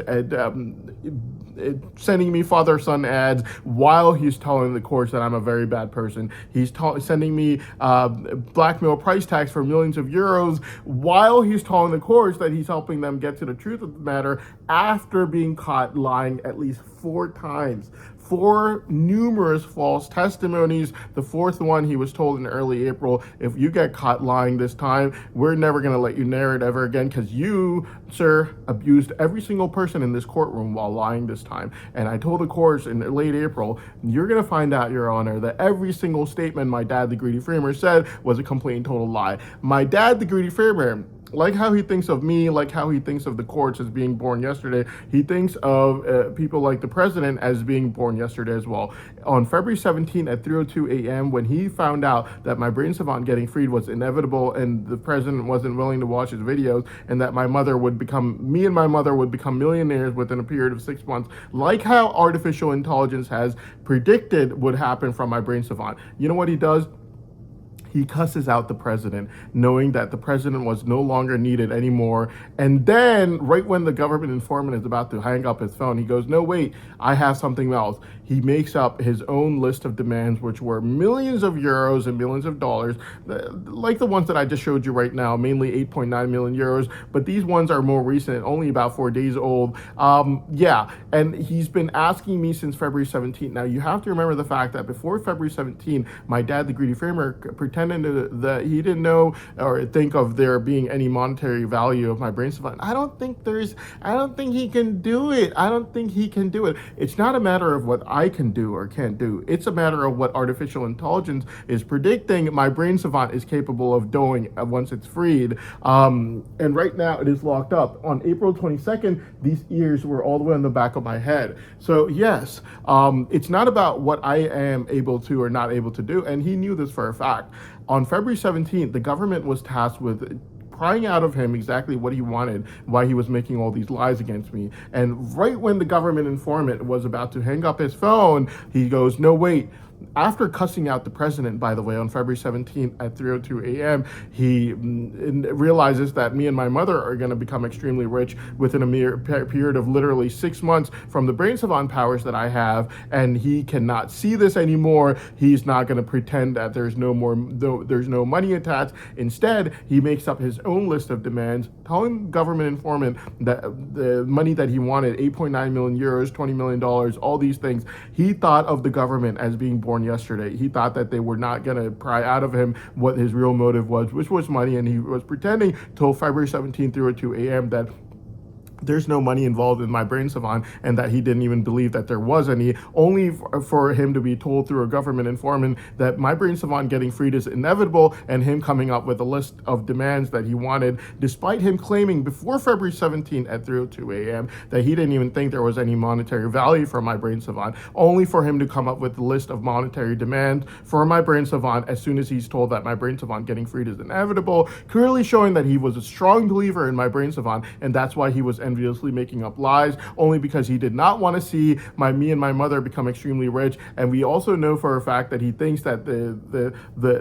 sending me father-son ads while he's telling the courts that I'm a very bad person. He's sending me blackmail price tags for millions of euros while he's telling the courts that he's helping them get to the truth of the matter after being caught lying at least 4 times. 4 numerous false testimonies. The 4th one, he was told in early April, if you get caught lying this time, we're never going to let you narrate ever again, because you, sir, abused every single person in this courtroom while lying this time. And I told the courts in late April, you're going to find out, Your Honor, that every single statement my dad, the greedy framer, said was a complete and total lie. My dad, the greedy framer, like how he thinks of me, like how he thinks of the courts as being born yesterday, he thinks of people like the president as being born yesterday as well. On February 17th at 3:02 a.m., when he found out that my brain savant getting freed was inevitable and the president wasn't willing to watch his videos, and that me and my mother would become millionaires within a period of 6 months, like how artificial intelligence has predicted would happen from my brain savant. You know what he does? he cusses out the president, knowing that the president was no longer needed anymore. And then, right when the government informant is about to hang up his phone, he goes, no, wait, I have something else. He makes up his own list of demands, which were millions of euros and millions of dollars, like the ones that I just showed you right now, mainly 8.9 million euros. But these ones are more recent, only about 4 days old. Yeah, and he's been asking me since February 17th. Now, you have to remember the fact that before February 17th, my dad, the greedy framer, pretended that he didn't know or think of there being any monetary value of my brain savant. I don't think he can do it. I don't think he can do it. It's not a matter of what I can do or can't do. It's a matter of what artificial intelligence is predicting my brain savant is capable of doing once it's freed. And right now it is locked up. On April 22nd, these ears were all the way on the back of my head. So yes, it's not about what I am able to or not able to do. And he knew this for a fact. On February 17th, the government was tasked with prying out of him exactly what he wanted, why he was making all these lies against me. And right when the government informant was about to hang up his phone, he goes, no, wait. After cussing out the president, by the way, on February 17th at 3:02 a.m., he realizes that me and my mother are going to become extremely rich within a mere period of literally 6 months from the brain savant powers that I have, and he cannot see this anymore. He's not going to pretend that there's no money attached. Instead, he makes up his own list of demands, telling government informant that the money that he wanted, 8.9 million euros, $20 million, all these things, he thought of the government as being born yesterday. He thought that they were not going to pry out of him what his real motive was, which was money, and he was pretending till February 17th through 2 a.m. that there's no money involved in my brain savant, and that he didn't even believe that there was any, only for him to be told through a government informant that my brain savant getting freed is inevitable, and him coming up with a list of demands that he wanted, despite him claiming before February 17th at 3:02 a.m. that he didn't even think there was any monetary value for my brain savant, only for him to come up with a list of monetary demands for my brain savant as soon as he's told that my brain savant getting freed is inevitable, clearly showing that he was a strong believer in my brain savant, and that's why he was enviously making up lies, only because he did not want to see me and my mother become extremely rich. And we also know for a fact that he thinks that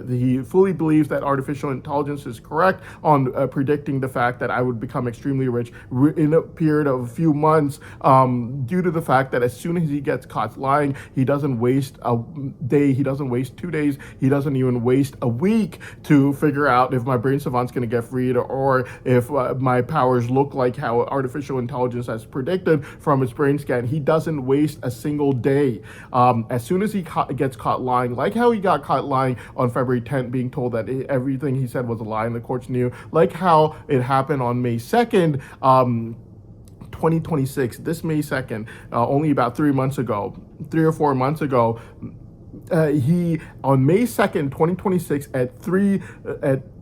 he fully believes that artificial intelligence is correct on predicting the fact that I would become extremely rich in a period of a few months, due to the fact that as soon as he gets caught lying, he doesn't waste a day, he doesn't waste 2 days, he doesn't even waste a week to figure out if my brain savant's going to get freed, or if my powers look like how artificial intelligence has predicted from his brain scan. He doesn't waste a single day. As soon as he gets caught lying, like how he got caught lying on February 10th, being told that everything he said was a lie and the courts knew, like how it happened on May 2nd, 2026, this May 2nd, only about 3 or 4 months ago, he, on May 2nd, 2026, at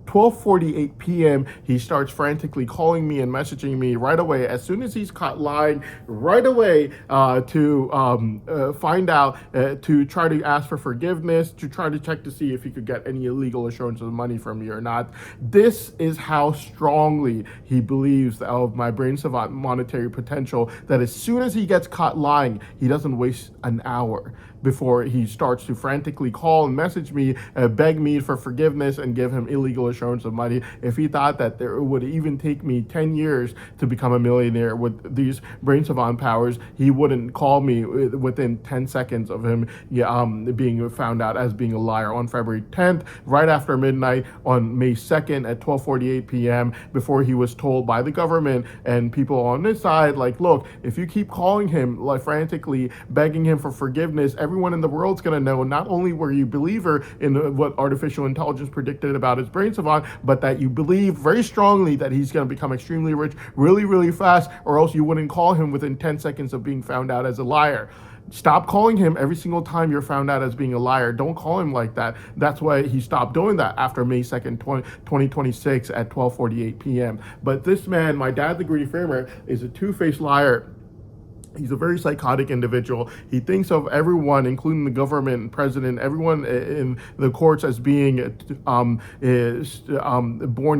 12:48 p.m., he starts frantically calling me and messaging me right away as soon as he's caught lying, right away, to find out, to try to ask for forgiveness, to try to check to see if he could get any illegal assurance of money from me or not. This is how strongly he believes of my brain savant monetary potential, that as soon as he gets caught lying, he doesn't waste an hour before he starts to frantically call and message me, beg me for forgiveness, and give him illegal assurance of money. If he thought that it would even take me 10 years to become a millionaire with these brain savant powers, he wouldn't call me within 10 seconds of him being found out as being a liar on February 10th, right after midnight, on May 2nd at 12:48 p.m., before he was told by the government and people on his side, like, look, if you keep calling him, like, frantically begging him for forgiveness, everyone in the world's going to know not only were you a believer in what artificial intelligence predicted about his brain savant, but that you believe very strongly that he's going to become extremely rich really, really fast, or else you wouldn't call him within 10 seconds of being found out as a liar. Stop calling him every single time you're found out as being a liar. Don't call him like that. That's why he stopped doing that after May 2nd, 2026 at 12:48 p.m. But this man, my dad, the greedy framer, is a two-faced liar. He's a very psychotic individual. He thinks of everyone, including the government and president, everyone in the courts as being born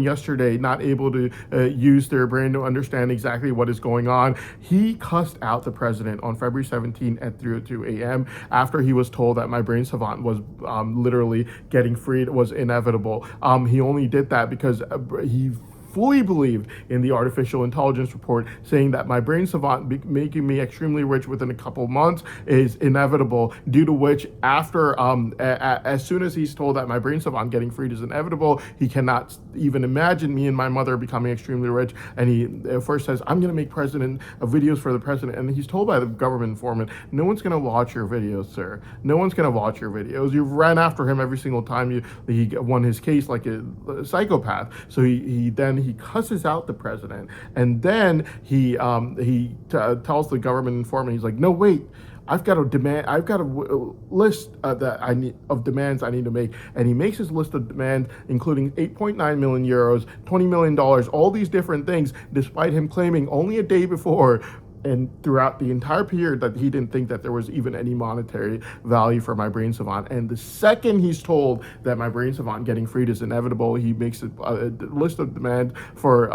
yesterday, not able to use their brain to understand exactly what is going on. He cussed out the president on February 17 at 3:02 a.m. after he was told that my brain savant was literally getting freed, was inevitable. He only did that because he fully believed in the artificial intelligence report saying that my brain savant making me extremely rich within a couple months is inevitable, due to which after as soon as he's told that my brain savant getting freed is inevitable, he cannot even imagine me and my mother becoming extremely rich. And he first says, I'm going to make videos for the president, and he's told by the government informant, no one's going to watch your videos, sir. No one's going to watch your videos. You've ran after him every single time he won his case like a psychopath. So he cusses out the president, and then he tells the government informant, he's like, no, wait, I've got a list of demands I need to make. And he makes his list of demands, including 8.9 million euros, $20 million, all these different things, despite him claiming only a day before and throughout the entire period that he didn't think that there was even any monetary value for my brain savant. And the second he's told that my brain savant getting freed is inevitable, he makes a list of demands for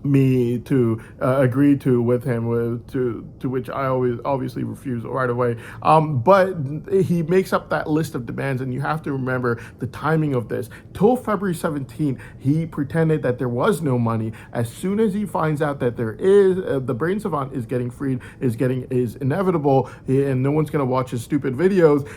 me to agree to with him, to which I always obviously refuse right away. But he makes up that list of demands, and you have to remember the timing of this. Till February 17th, he pretended that there was no money. As soon as he finds out that there is, the brain savant is getting freed, is inevitable, and no one's going to watch his stupid videos,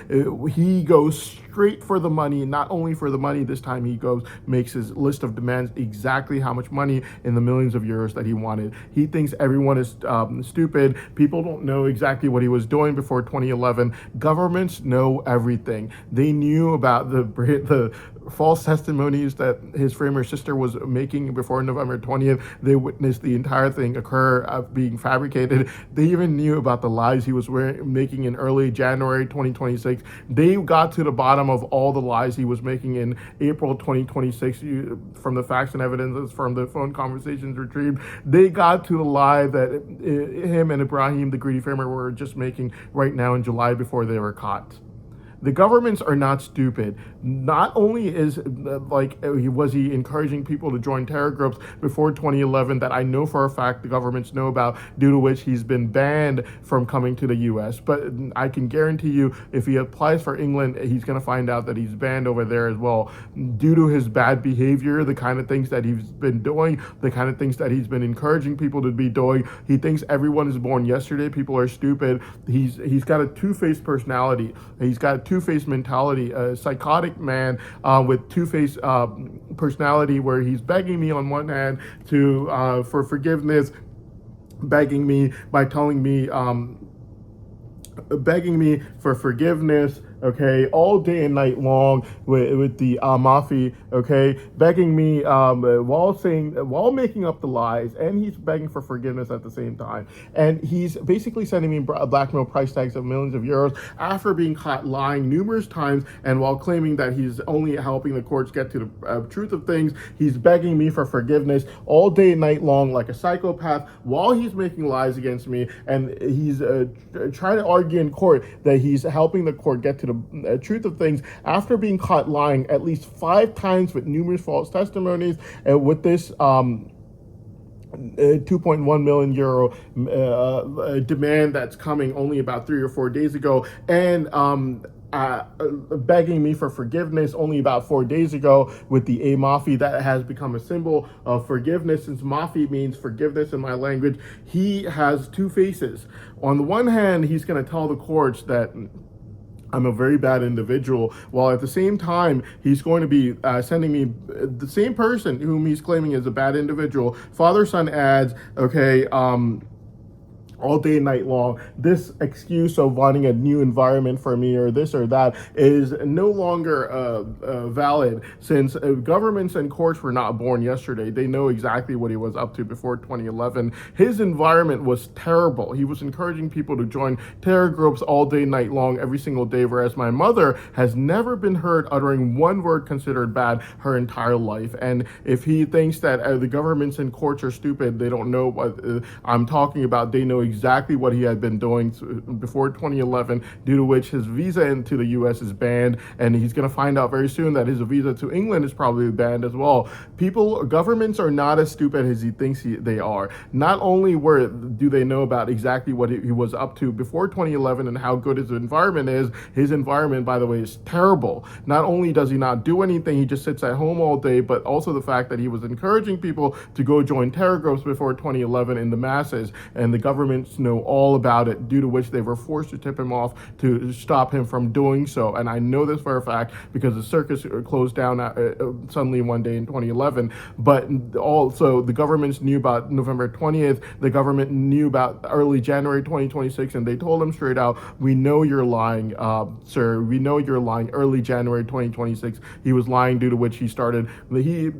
he goes straight for the money. Not only for the money, this time he makes his list of demands exactly how much money in the millions of euros that he wanted. He thinks everyone is stupid. People don't know exactly what he was doing before 2011. Governments know everything. They knew about the false testimonies that his framer sister was making before November 20th. They witnessed the entire thing occur, being fabricated. They even knew about the lies he was making in early January 2026. They got to the bottom of all the lies he was making in April 2026 from the facts and evidences from the phone conversations retrieved. They got to the lie that him and Ibrahim, the greedy framer, were just making right now in July before they were caught. The governments are not stupid. Not only was he encouraging people to join terror groups before 2011 that I know for a fact the governments know about, due to which he's been banned from coming to the US. But I can guarantee you, if he applies for England, he's going to find out that he's banned over there as well, due to his bad behavior, the kind of things that he's been doing, the kind of things that he's been encouraging people to be doing. He thinks everyone is born yesterday. People are stupid. He's got a two-faced personality. He's got a two-faced mentality, a psychotic man with two-faced personality, where he's begging me on one hand for forgiveness, begging me by telling me, begging me for forgiveness, okay, all day and night long with the Mafi, okay, begging me while making up the lies, and he's begging for forgiveness at the same time. And he's basically sending me blackmail price tags of millions of euros after being caught lying numerous times, and while claiming that he's only helping the courts get to the truth of things. He's begging me for forgiveness all day and night long like a psychopath, while he's making lies against me, and he's trying to argue in court that he's helping the court get to the truth of things after being caught lying at least 5 times with numerous false testimonies, and with this 2.1 million euro demand that's coming only about 3 or 4 days ago, and begging me for forgiveness only about 4 days ago with the Mafi. That has become a symbol of forgiveness, since Mafi means forgiveness in my language. He has two faces. On the one hand, he's going to tell the courts that I'm a very bad individual, while at the same time, he's going to be sending me the same person whom he's claiming is a bad individual, father-son ads, okay, all day and night long. This excuse of wanting a new environment for me or this or that is no longer valid, since governments and courts were not born yesterday. They know exactly what he was up to before 2011. His environment was terrible. He was encouraging people to join terror groups all day, night long, every single day, whereas my mother has never been heard uttering one word considered bad her entire life. And if he thinks that the governments and courts are stupid, they don't know what I'm talking about, they know exactly what he had been doing before 2011, due to which his visa into the US is banned, and he's going to find out very soon that his visa to England is probably banned as well. Governments are not as stupid as he thinks they are. Not only do they know about exactly what he was up to before 2011 and how good his environment is. His environment, by the way, is terrible. Not only does he not do anything, he just sits at home all day, but also the fact that he was encouraging people to go join terror groups before 2011 in the masses, and the governments know all about it, due to which they were forced to tip him off to stop him from doing so. And I know this for a fact because the circus closed down suddenly one day in 2011, but also the governments knew about November 20th, the government knew about early January 2026, and they told him straight out, we know you're lying, sir, we know you're lying. Early January 2026, he was lying, due to which he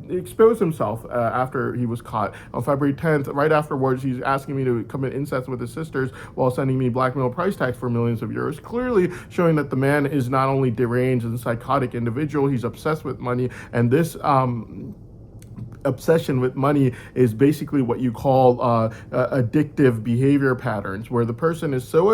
exposed himself after he was caught. On February 10th, right afterwards, he's asking me to commit incest with his sisters while sending me blackmail price tags for millions of euros, clearly showing that the man is not only deranged and psychotic individual, he's obsessed with money, and this obsession with money is basically what you call addictive behavior patterns, where the person is so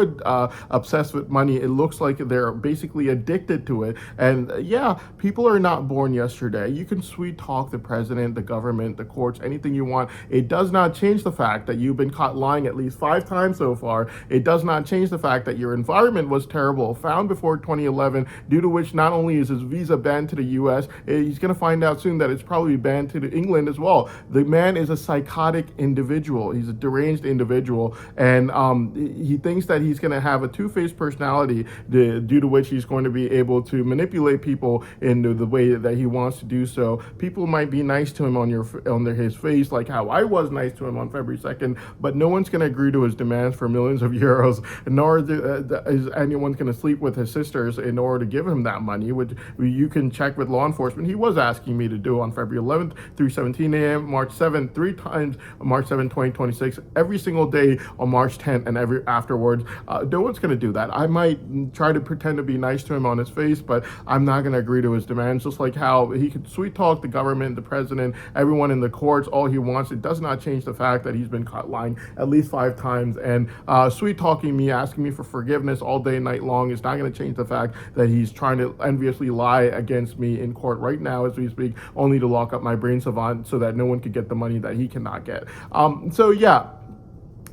obsessed with money, it looks like they're basically addicted to it. And yeah, people are not born yesterday. You can sweet talk the president, the government, the courts, anything you want. It does not change the fact that you've been caught lying at least 5 times so far. It does not change the fact that your environment was terrible, found before 2011, due to which not only is his visa banned to the US, he's going to find out soon that it's probably banned to England as well. The man is a psychotic individual. He's a deranged individual, and he thinks that he's going to have a two-faced personality, due to which he's going to be able to manipulate people in the way that he wants to do so. People might be nice to him on his face, like how I was nice to him on February 2nd, but no one's going to agree to his demands for millions of euros, nor is anyone going to sleep with his sisters in order to give him that money, which you can check with law enforcement. He was asking me to do on February 11th through 17 a.m., March 7th, 3 times, March 7th, 2026, every single day on March 10th, and every afterwards. No one's going to do that. I might try to pretend to be nice to him on his face, but I'm not going to agree to his demands, just like how he could sweet talk the government, the president, everyone in the courts, all he wants. It does not change the fact that he's been caught lying at least 5 times, and sweet talking me, asking me for forgiveness all day, night long is not going to change the fact that he's trying to enviously lie against me in court right now as we speak, only to lock up my brain savant so that no one could get the money that he cannot get. So yeah,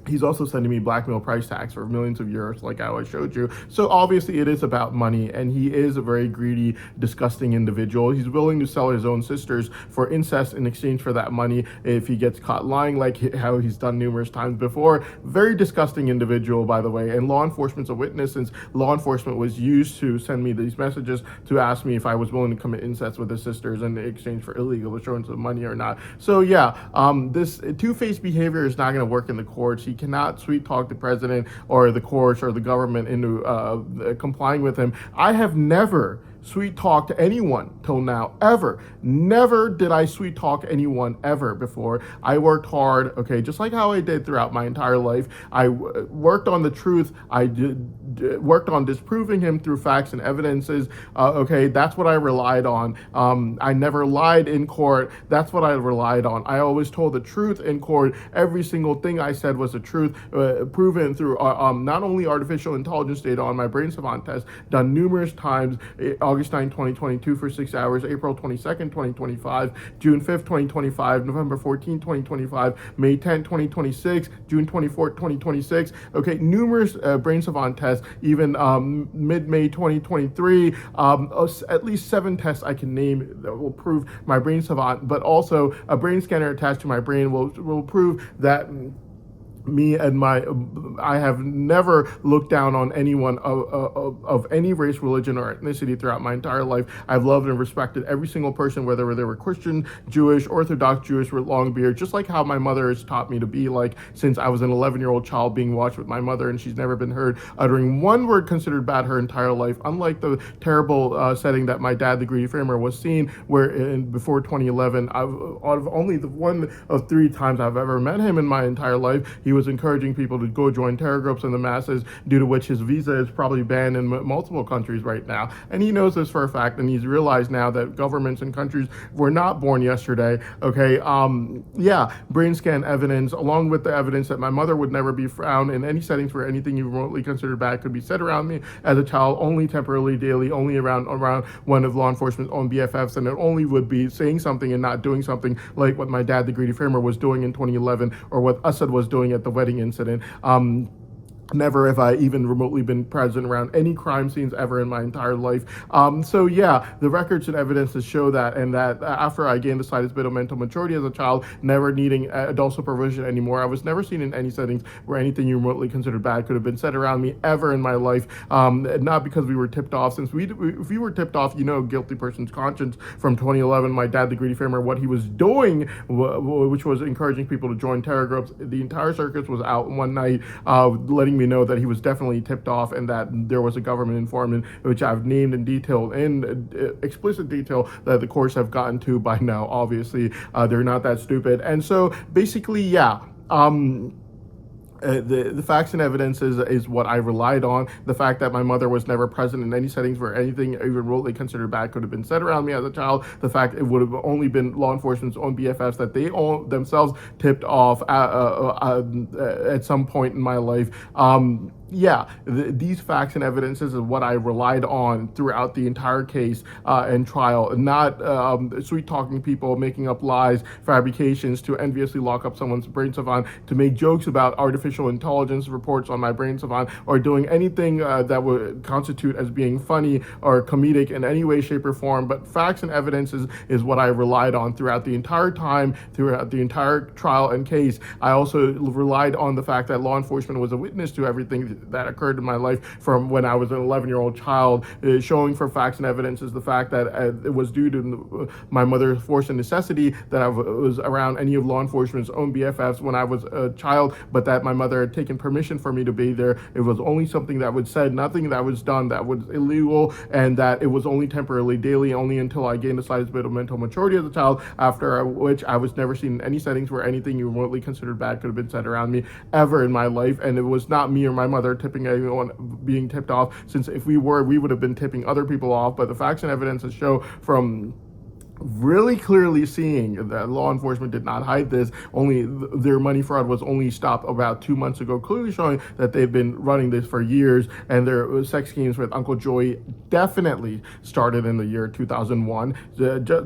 he's also sending me blackmail price tags for millions of euros, like I always showed you. So obviously it is about money, and he is a very greedy, disgusting individual. He's willing to sell his own sisters for incest in exchange for that money if he gets caught lying, like how he's done numerous times before. Very disgusting individual, by the way, and law enforcement's a witness, since law enforcement was used to send me these messages to ask me if I was willing to commit incest with his sisters in exchange for illegal assurance of money or not. So yeah, this two-faced behavior is not going to work in the courts. He cannot sweet talk the president or the courts or the government into complying with him. I have never sweet talked anyone till now, ever. Never did I sweet talk anyone ever before. I worked hard, okay, just like how I did throughout my entire life. I worked on the truth. I worked on disproving him through facts and evidences. Okay, that's what I relied on. I never lied in court. That's what I relied on. I always told the truth in court. Every single thing I said was the truth, proven through not only artificial intelligence data on my brain savant test, done numerous times. August 9, 2022 for 6 hours, April 22nd, 2025, June 5th, 2025, November 14, 2025, May 10, 2026, June 24th, 2026. Okay, numerous brain savant tests, even mid-May 2023, at least 7 tests I can name that will prove my brain savant, but also a brain scanner attached to my brain will prove that I have never looked down on anyone of any race, religion, or ethnicity throughout my entire life. I've loved and respected every single person, whether they were Christian, Jewish, Orthodox Jewish with long beard, just like how my mother has taught me to be like since I was an 11-year-old child being watched with my mother, and she's never been heard uttering one word considered bad her entire life, unlike the terrible setting that my dad, the greedy framer, was seen, where before 2011, out of only the one of 3 times I've ever met him in my entire life, he was encouraging people to go join terror groups in the masses, due to which his visa is probably banned in multiple countries right now. And he knows this for a fact, and he's realized now that governments and countries were not born yesterday. Okay, yeah, brain scan evidence, along with the evidence that my mother would never be found in any settings where anything you remotely considered bad could be said around me as a child, only temporarily, daily, only around one of law enforcement's own BFFs, and it only would be saying something and not doing something, like what my dad, the greedy framer, was doing in 2011, or what Assad was doing at the wedding incident. Never have I even remotely been present around any crime scenes ever in my entire life. So yeah, the records and evidences show that, and that after I gained the slightest bit of mental maturity as a child, never needing adult supervision anymore, I was never seen in any settings where anything you remotely considered bad could have been said around me ever in my life. Not because we were tipped off, since if we were tipped off, guilty person's conscience from 2011, my dad, the greedy framer, what he was doing, which was encouraging people to join terror groups. The entire circus was out one night, letting me know that he was definitely tipped off, and that there was a government informant, which I've named in detail, in explicit detail, that the courts have gotten to by now. Obviously, they're not that stupid. And so basically, yeah. The facts and evidence is what I relied on. The fact that my mother was never present in any settings where anything even remotely considered bad could have been said around me as a child. The fact it would have only been law enforcement's own BFFs that they themselves tipped off at some point in my life. Yeah, these facts and evidences is what I relied on throughout the entire case and trial, not sweet talking people, making up lies, fabrications to enviously lock up someone's brain savant, to make jokes about artificial intelligence reports on my brain savant, or doing anything that would constitute as being funny or comedic in any way, shape, or form. But facts and evidences is what I relied on throughout the entire time, throughout the entire trial and case. I also relied on the fact that law enforcement was a witness to everything that occurred in my life from when I was an 11-year-old child, showing for facts and evidence is the fact that it was due to my mother's force and necessity that I was around any of law enforcement's own BFFs when I was a child, but that my mother had taken permission for me to be there. It was only something that was said, nothing that was done that was illegal, and that it was only temporarily, daily, only until I gained the slightest bit of mental maturity as a child, after which I was never seen in any settings where anything you remotely considered bad could have been said around me ever in my life. And it was not me or my mother tipping anyone being tipped off, since if we were, we would have been tipping other people off. But the facts and evidences show from really clearly seeing that law enforcement did not hide this. Only their money fraud was only stopped about 2 months ago, clearly showing that they've been running this for years, and their sex schemes with Uncle Joey definitely started in the year 2001,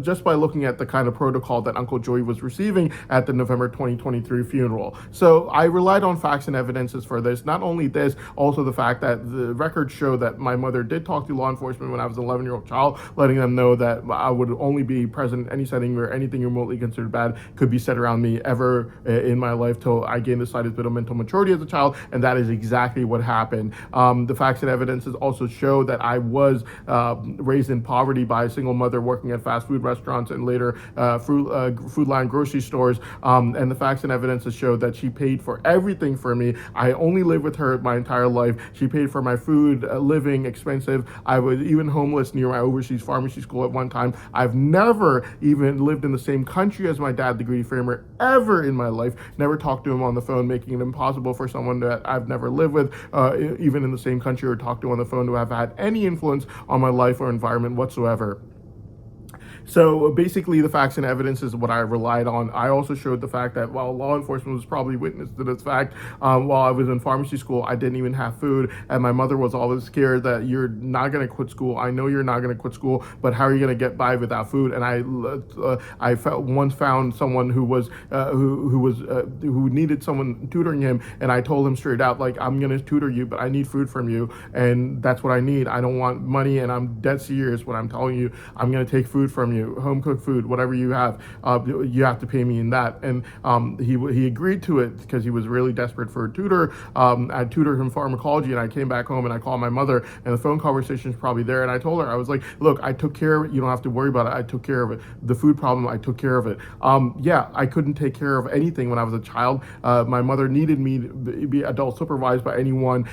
just by looking at the kind of protocol that Uncle Joey was receiving at the November 2023 funeral. So I relied on facts and evidences for this. Not only this, also the fact that the records show that my mother did talk to law enforcement when I was an 11-year-old child, letting them know that I would only be present in any setting where anything remotely considered bad could be said around me ever in my life till I gained the slightest bit of mental maturity as a child, and that is exactly what happened. The facts and evidences also show that I was raised in poverty by a single mother working at fast food restaurants and later food line grocery stores, and the facts and evidences show that she paid for everything for me. I only lived with her my entire life. She paid for my food, living expensive. I was even homeless near my overseas pharmacy school at one time. I've never even lived in the same country as my dad, the greedy framer, ever in my life. Never talked to him on the phone, making it impossible for someone that I've never lived with, even in the same country, or talked to on the phone, to have had any influence on my life or environment whatsoever. So basically, the facts and evidence is what I relied on. I also showed the fact that while law enforcement was probably witness to this fact, while I was in pharmacy school, I didn't even have food, and my mother was always scared that you're not going to quit school. I know you're not going to quit school, but how are you going to get by without food? And I once found someone who needed someone tutoring him, and I told him straight out, like, I'm going to tutor you, but I need food from you, and that's what I need. I don't want money, and I'm dead serious when I'm telling you I'm going to take food from you. Home cooked food, whatever you have, you have to pay me in that. And he agreed to it because he was really desperate for a tutor. I tutored him pharmacology, and I came back home and I called my mother, and the phone conversation is probably there. And I told her, I was like, look, I took care of it. You don't have to worry about it. I took care of it. The food problem, I took care of it. Yeah, I couldn't take care of anything when I was a child. My mother needed me to be adult supervised by anyone.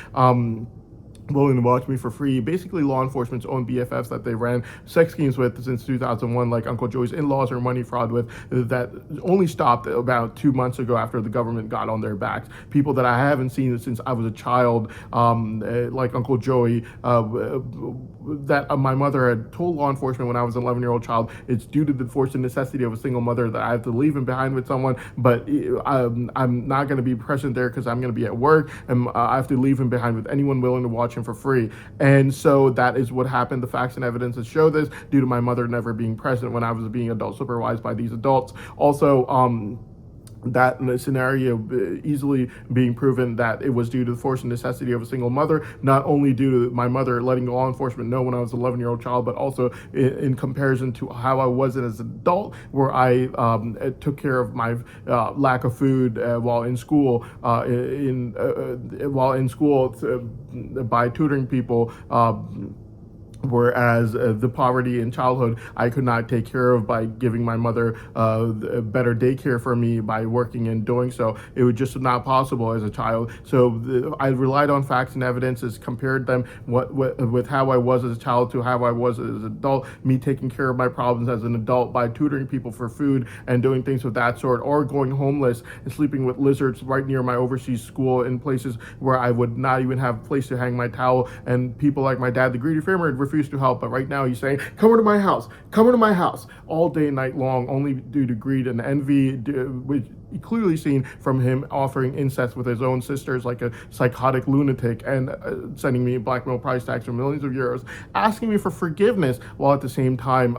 willing to watch me for free. Basically, law enforcement's own BFFs that they ran sex games with since 2001, like Uncle Joey's in-laws or money fraud with, that only stopped about 2 months ago after the government got on their backs. People that I haven't seen since I was a child, like Uncle Joey, that my mother had told law enforcement when I was an 11-year-old child, it's due to the forced necessity of a single mother that I have to leave him behind with someone, but I'm not going to be present there because I'm going to be at work, and I have to leave him behind with anyone willing to watch him for free. And so that is what happened. The facts and evidences show this, due to my mother never being present when I was being adult supervised by these adults. Also, that scenario easily being proven that it was due to the force and necessity of a single mother, not only due to my mother letting law enforcement know when I was an 11-year-old child, but also in comparison to how I was as an adult, where I took care of my lack of food while in school, by tutoring people. Whereas the poverty in childhood I could not take care of by giving my mother better daycare for me by working and doing so. It was just not possible as a child. So I relied on facts and evidences, compared them with how I was as a child to how I was as an adult, me taking care of my problems as an adult by tutoring people for food and doing things of that sort, or going homeless and sleeping with lizards right near my overseas school in places where I would not even have a place to hang my towel, and people like my dad, the greedy farmer, refused to help. But right now he's saying, come into my house, all day and night long, only due to greed and envy, which clearly seen from him offering incest with his own sisters like a psychotic lunatic, and sending me blackmail price tags for millions of euros, asking me for forgiveness, while at the same time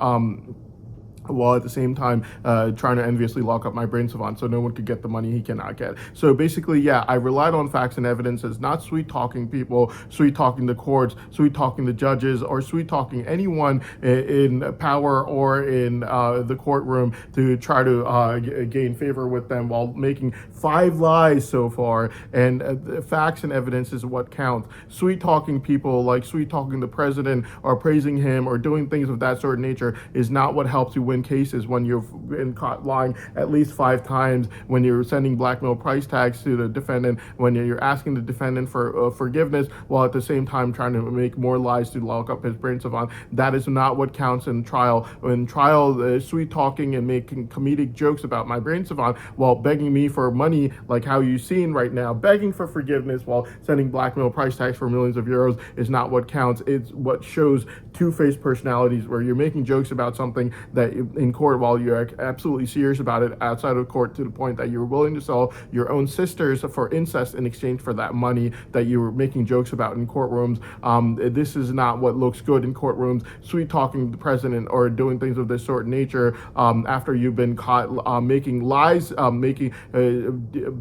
trying to enviously lock up my brain savant so no one could get the money he cannot get. So basically, yeah, I relied on facts and evidences, not sweet talking people, sweet talking the courts, sweet talking the judges, or sweet talking anyone in power or in the courtroom to try to gain favor with them, while making 5 lies so far. And facts and evidence is what counts. Sweet talking people, like sweet talking the president or praising him or doing things of that sort of nature, is not what helps you win cases when you've been caught lying at least 5 times, when you're sending blackmail price tags to the defendant, when you're asking the defendant for forgiveness, while at the same time trying to make more lies to lock up his brain savant. That is not what counts in trial. In trial, sweet talking and making comedic jokes about my brain savant while begging me for money, like how you've seen right now, begging for forgiveness while sending blackmail price tags for millions of euros, is not what counts. It's what shows two-faced personalities, where you're making jokes about something that in court while you're absolutely serious about it outside of court, to the point that you're willing to sell your own sisters for incest in exchange for that money that you were making jokes about in courtrooms. This is not what looks good in courtrooms. Sweet talking the president or doing things of this sort of nature after you've been caught making lies,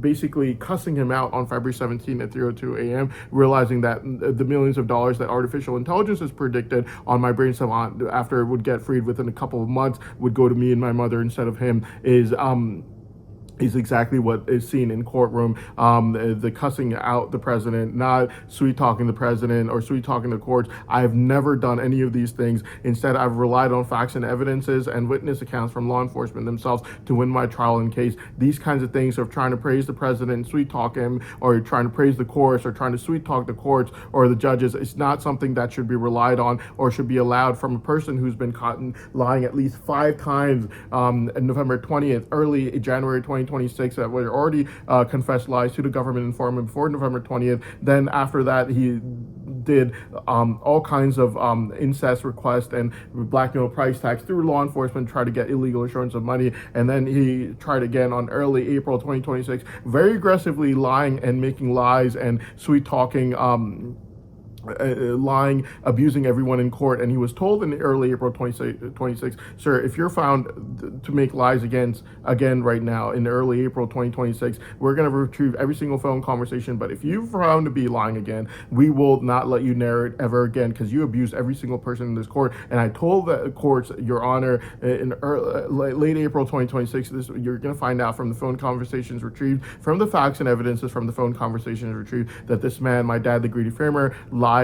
basically cussing him out on February 17th at 3:02 a.m., realizing that the millions of dollars that artificial intelligence has predicted on my brain savant after it would get freed within a couple of months would go to me and my mother instead of him, is exactly what is seen in courtroom. The cussing out the president, not sweet talking the president or sweet talking the courts. I have never done any of these things. Instead, I've relied on facts and evidences and witness accounts from law enforcement themselves to win my trial in case. These kinds of things of trying to praise the president, sweet talk him, or trying to praise the courts, or trying to sweet talk the courts or the judges, it's not something that should be relied on or should be allowed from a person who's been caught lying at least 5 times on November 20th, early January 2026, that were already confessed lies to the government informant before November 20th. Then after that, he did all kinds of incest requests and blackmail price tags through law enforcement, try to get illegal assurance of money. And then he tried again on early April 2026, very aggressively lying and making lies and sweet talking, lying, abusing everyone in court. And he was told in early April 26, sir, if you're found to make lies again right now in early April 2026, we're going to retrieve every single phone conversation. But if you're found to be lying again, we will not let you narrate ever again, because you abused every single person in this court. And I told the courts, Your Honor, in late April 2026, you're going to find out from the phone conversations retrieved, from the facts and evidences from the phone conversations retrieved, that this man, my dad, the greedy farmer, lied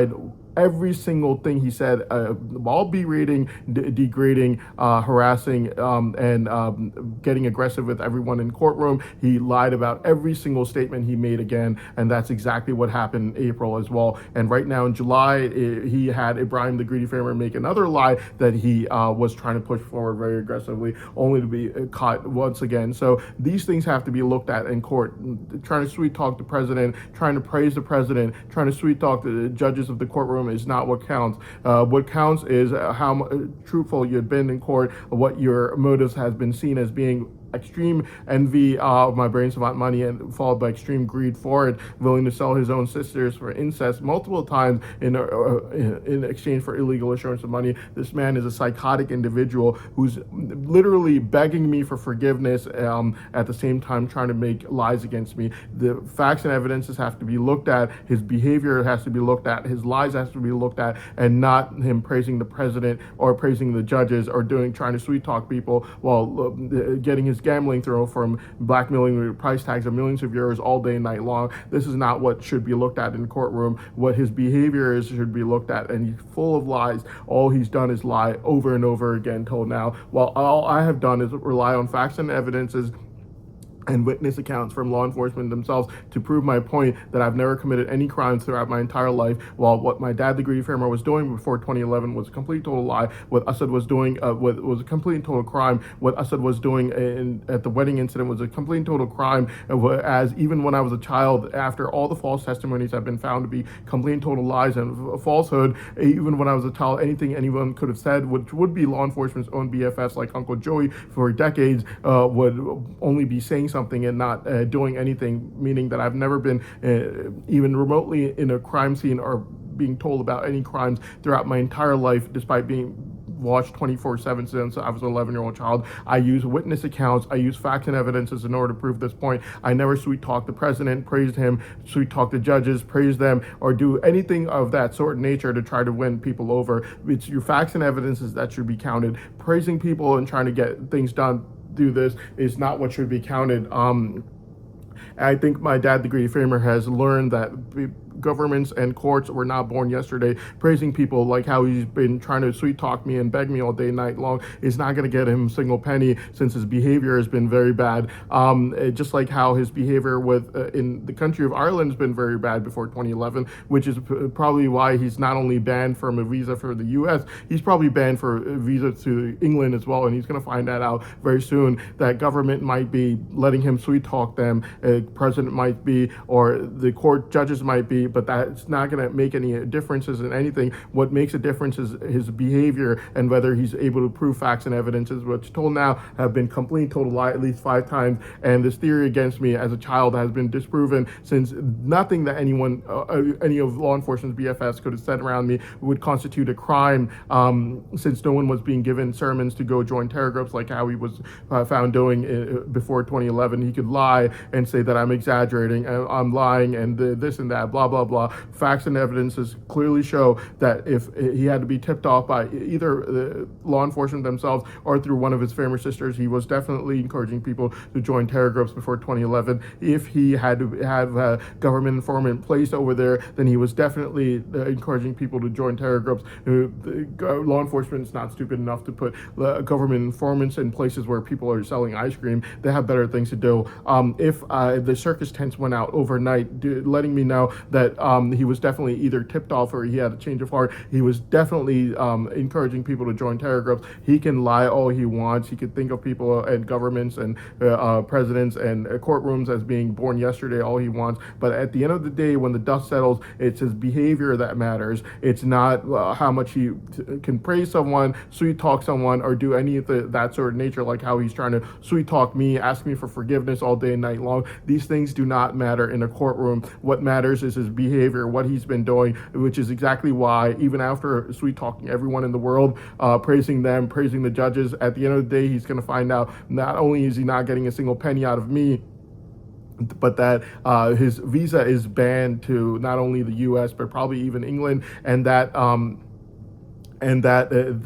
every single thing he said, while berating, degrading, harassing, and getting aggressive with everyone in courtroom. He lied about every single statement he made again, and that's exactly what happened in April as well. And right now in July, he had Ibrahim the Greedy Farmer make another lie that he was trying to push forward very aggressively, only to be caught once again. So these things have to be looked at in court. Trying to sweet talk the president, trying to praise the president, trying to sweet talk the judges of the courtroom is not what counts. What counts is how truthful you've been in court, what your motives has been seen as being extreme envy of my brain savant money, and followed by extreme greed for it, willing to sell his own sisters for incest multiple times in exchange for illegal assurance of money. This man is a psychotic individual who's literally begging me for forgiveness, at the same time trying to make lies against me. The facts and evidences have to be looked at, his behavior has to be looked at, his lies has to be looked at, and not him praising the president or praising the judges or trying to sweet talk people while getting his gambling through from blackmailing with price tags of millions of euros all day and night long. This is not what should be looked at in courtroom. What his behavior is should be looked at, and he's full of lies. All he's done is lie over and over again till now, while all I have done is rely on facts and evidences and witness accounts from law enforcement themselves to prove my point that I've never committed any crimes throughout my entire life, while what my dad, the Greedy Farmer, was doing before 2011 was a complete total lie. What Assad was doing was a complete and total crime. What Assad was doing at the wedding incident was a complete and total crime, as even when I was a child, after all the false testimonies have been found to be complete and total lies and falsehood, even when I was a child, anything anyone could have said, which would be law enforcement's own BFFs like Uncle Joey for decades, would only be saying something and not doing anything, meaning that I've never been even remotely in a crime scene or being told about any crimes throughout my entire life, despite being watched 24/7 since I was an 11-year-old child. I use witness accounts, I use facts and evidences in order to prove this point. I never sweet talk the president, praised him, sweet talk the judges, praise them, or do anything of that sort of nature to try to win people over. It's your facts and evidences that should be counted. Praising people and trying to get things done do this is not what should be counted. I think my dad, the Greedy Farmer, has learned that governments and courts were not born yesterday. Praising people like how he's been trying to sweet talk me and beg me all day night long is not going to get him a single penny, since his behavior has been very bad. Just like how his behavior with in the country of Ireland has been very bad before 2011, which is probably why he's not only banned from a visa for the US, he's probably banned for a visa to England as well, and he's going to find that out very soon, that government might be letting him sweet talk them, president might be, or the court judges might be, but that's not going to make any differences in anything. What makes a difference is his behavior and whether he's able to prove facts and evidences, which till now have been complete and total lie at least 5 times. And this theory against me as a child has been disproven, since nothing that anyone, any of law enforcement's BFFs could have said around me would constitute a crime, since no one was being given sermons to go join terror groups like how he was found doing before 2011. He could lie and say that I'm exaggerating, I'm lying, and this and that, blah, blah, blah. Facts and evidences clearly show that if he had to be tipped off by either law enforcement themselves or through one of his former sisters, he was definitely encouraging people to join terror groups before 2011. If he had to have a government informant placed over there, then he was definitely encouraging people to join terror groups. Law enforcement is not stupid enough to put government informants in places where people are selling ice cream. They have better things to do. If the circus tents went out overnight, letting me know that he was definitely either tipped off or he had a change of heart. He was definitely encouraging people to join terror groups. He can lie all he wants. He could think of people and governments and presidents and courtrooms as being born yesterday all he wants. But at the end of the day, when the dust settles, it's his behavior that matters. It's not how much he can praise someone, sweet talk someone, or do any of that sort of nature, like how he's trying to sweet talk me, ask me for forgiveness all day and night long. These things do not matter in a courtroom. What matters is his behavior, what he's been doing, which is exactly why, even after sweet talking everyone in the world, praising them, praising the judges, at the end of the day, he's going to find out not only is he not getting a single penny out of me, but that his visa is banned to not only the US, but probably even England, and that and that at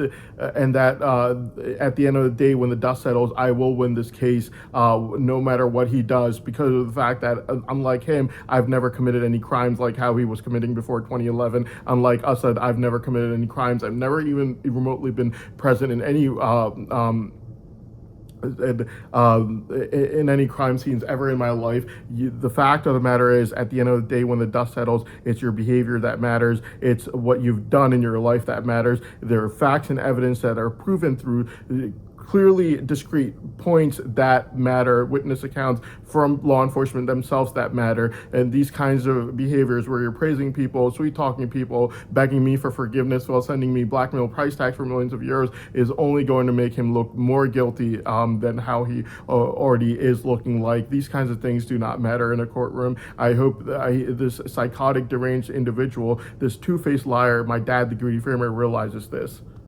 the end of the day, when the dust settles, I will win this case, no matter what he does, because of the fact that, unlike him, I've never committed any crimes like how he was committing before 2011. Unlike Assad, I've never committed any crimes. I've never even remotely been present in any in any crime scenes ever in my life. The fact of the matter is, at the end of the day, when the dust settles, it's your behavior that matters. It's what you've done in your life that matters. There are facts and evidence that are proven through clearly discrete points that matter, witness accounts from law enforcement themselves that matter, and these kinds of behaviors where you're praising people, sweet talking people, begging me for forgiveness while sending me blackmail price tags for millions of euros is only going to make him look more guilty than how he already is looking like. These kinds of things do not matter in a courtroom. I hope that this psychotic, deranged individual, this two-faced liar, my dad, the greedy framer, realizes this.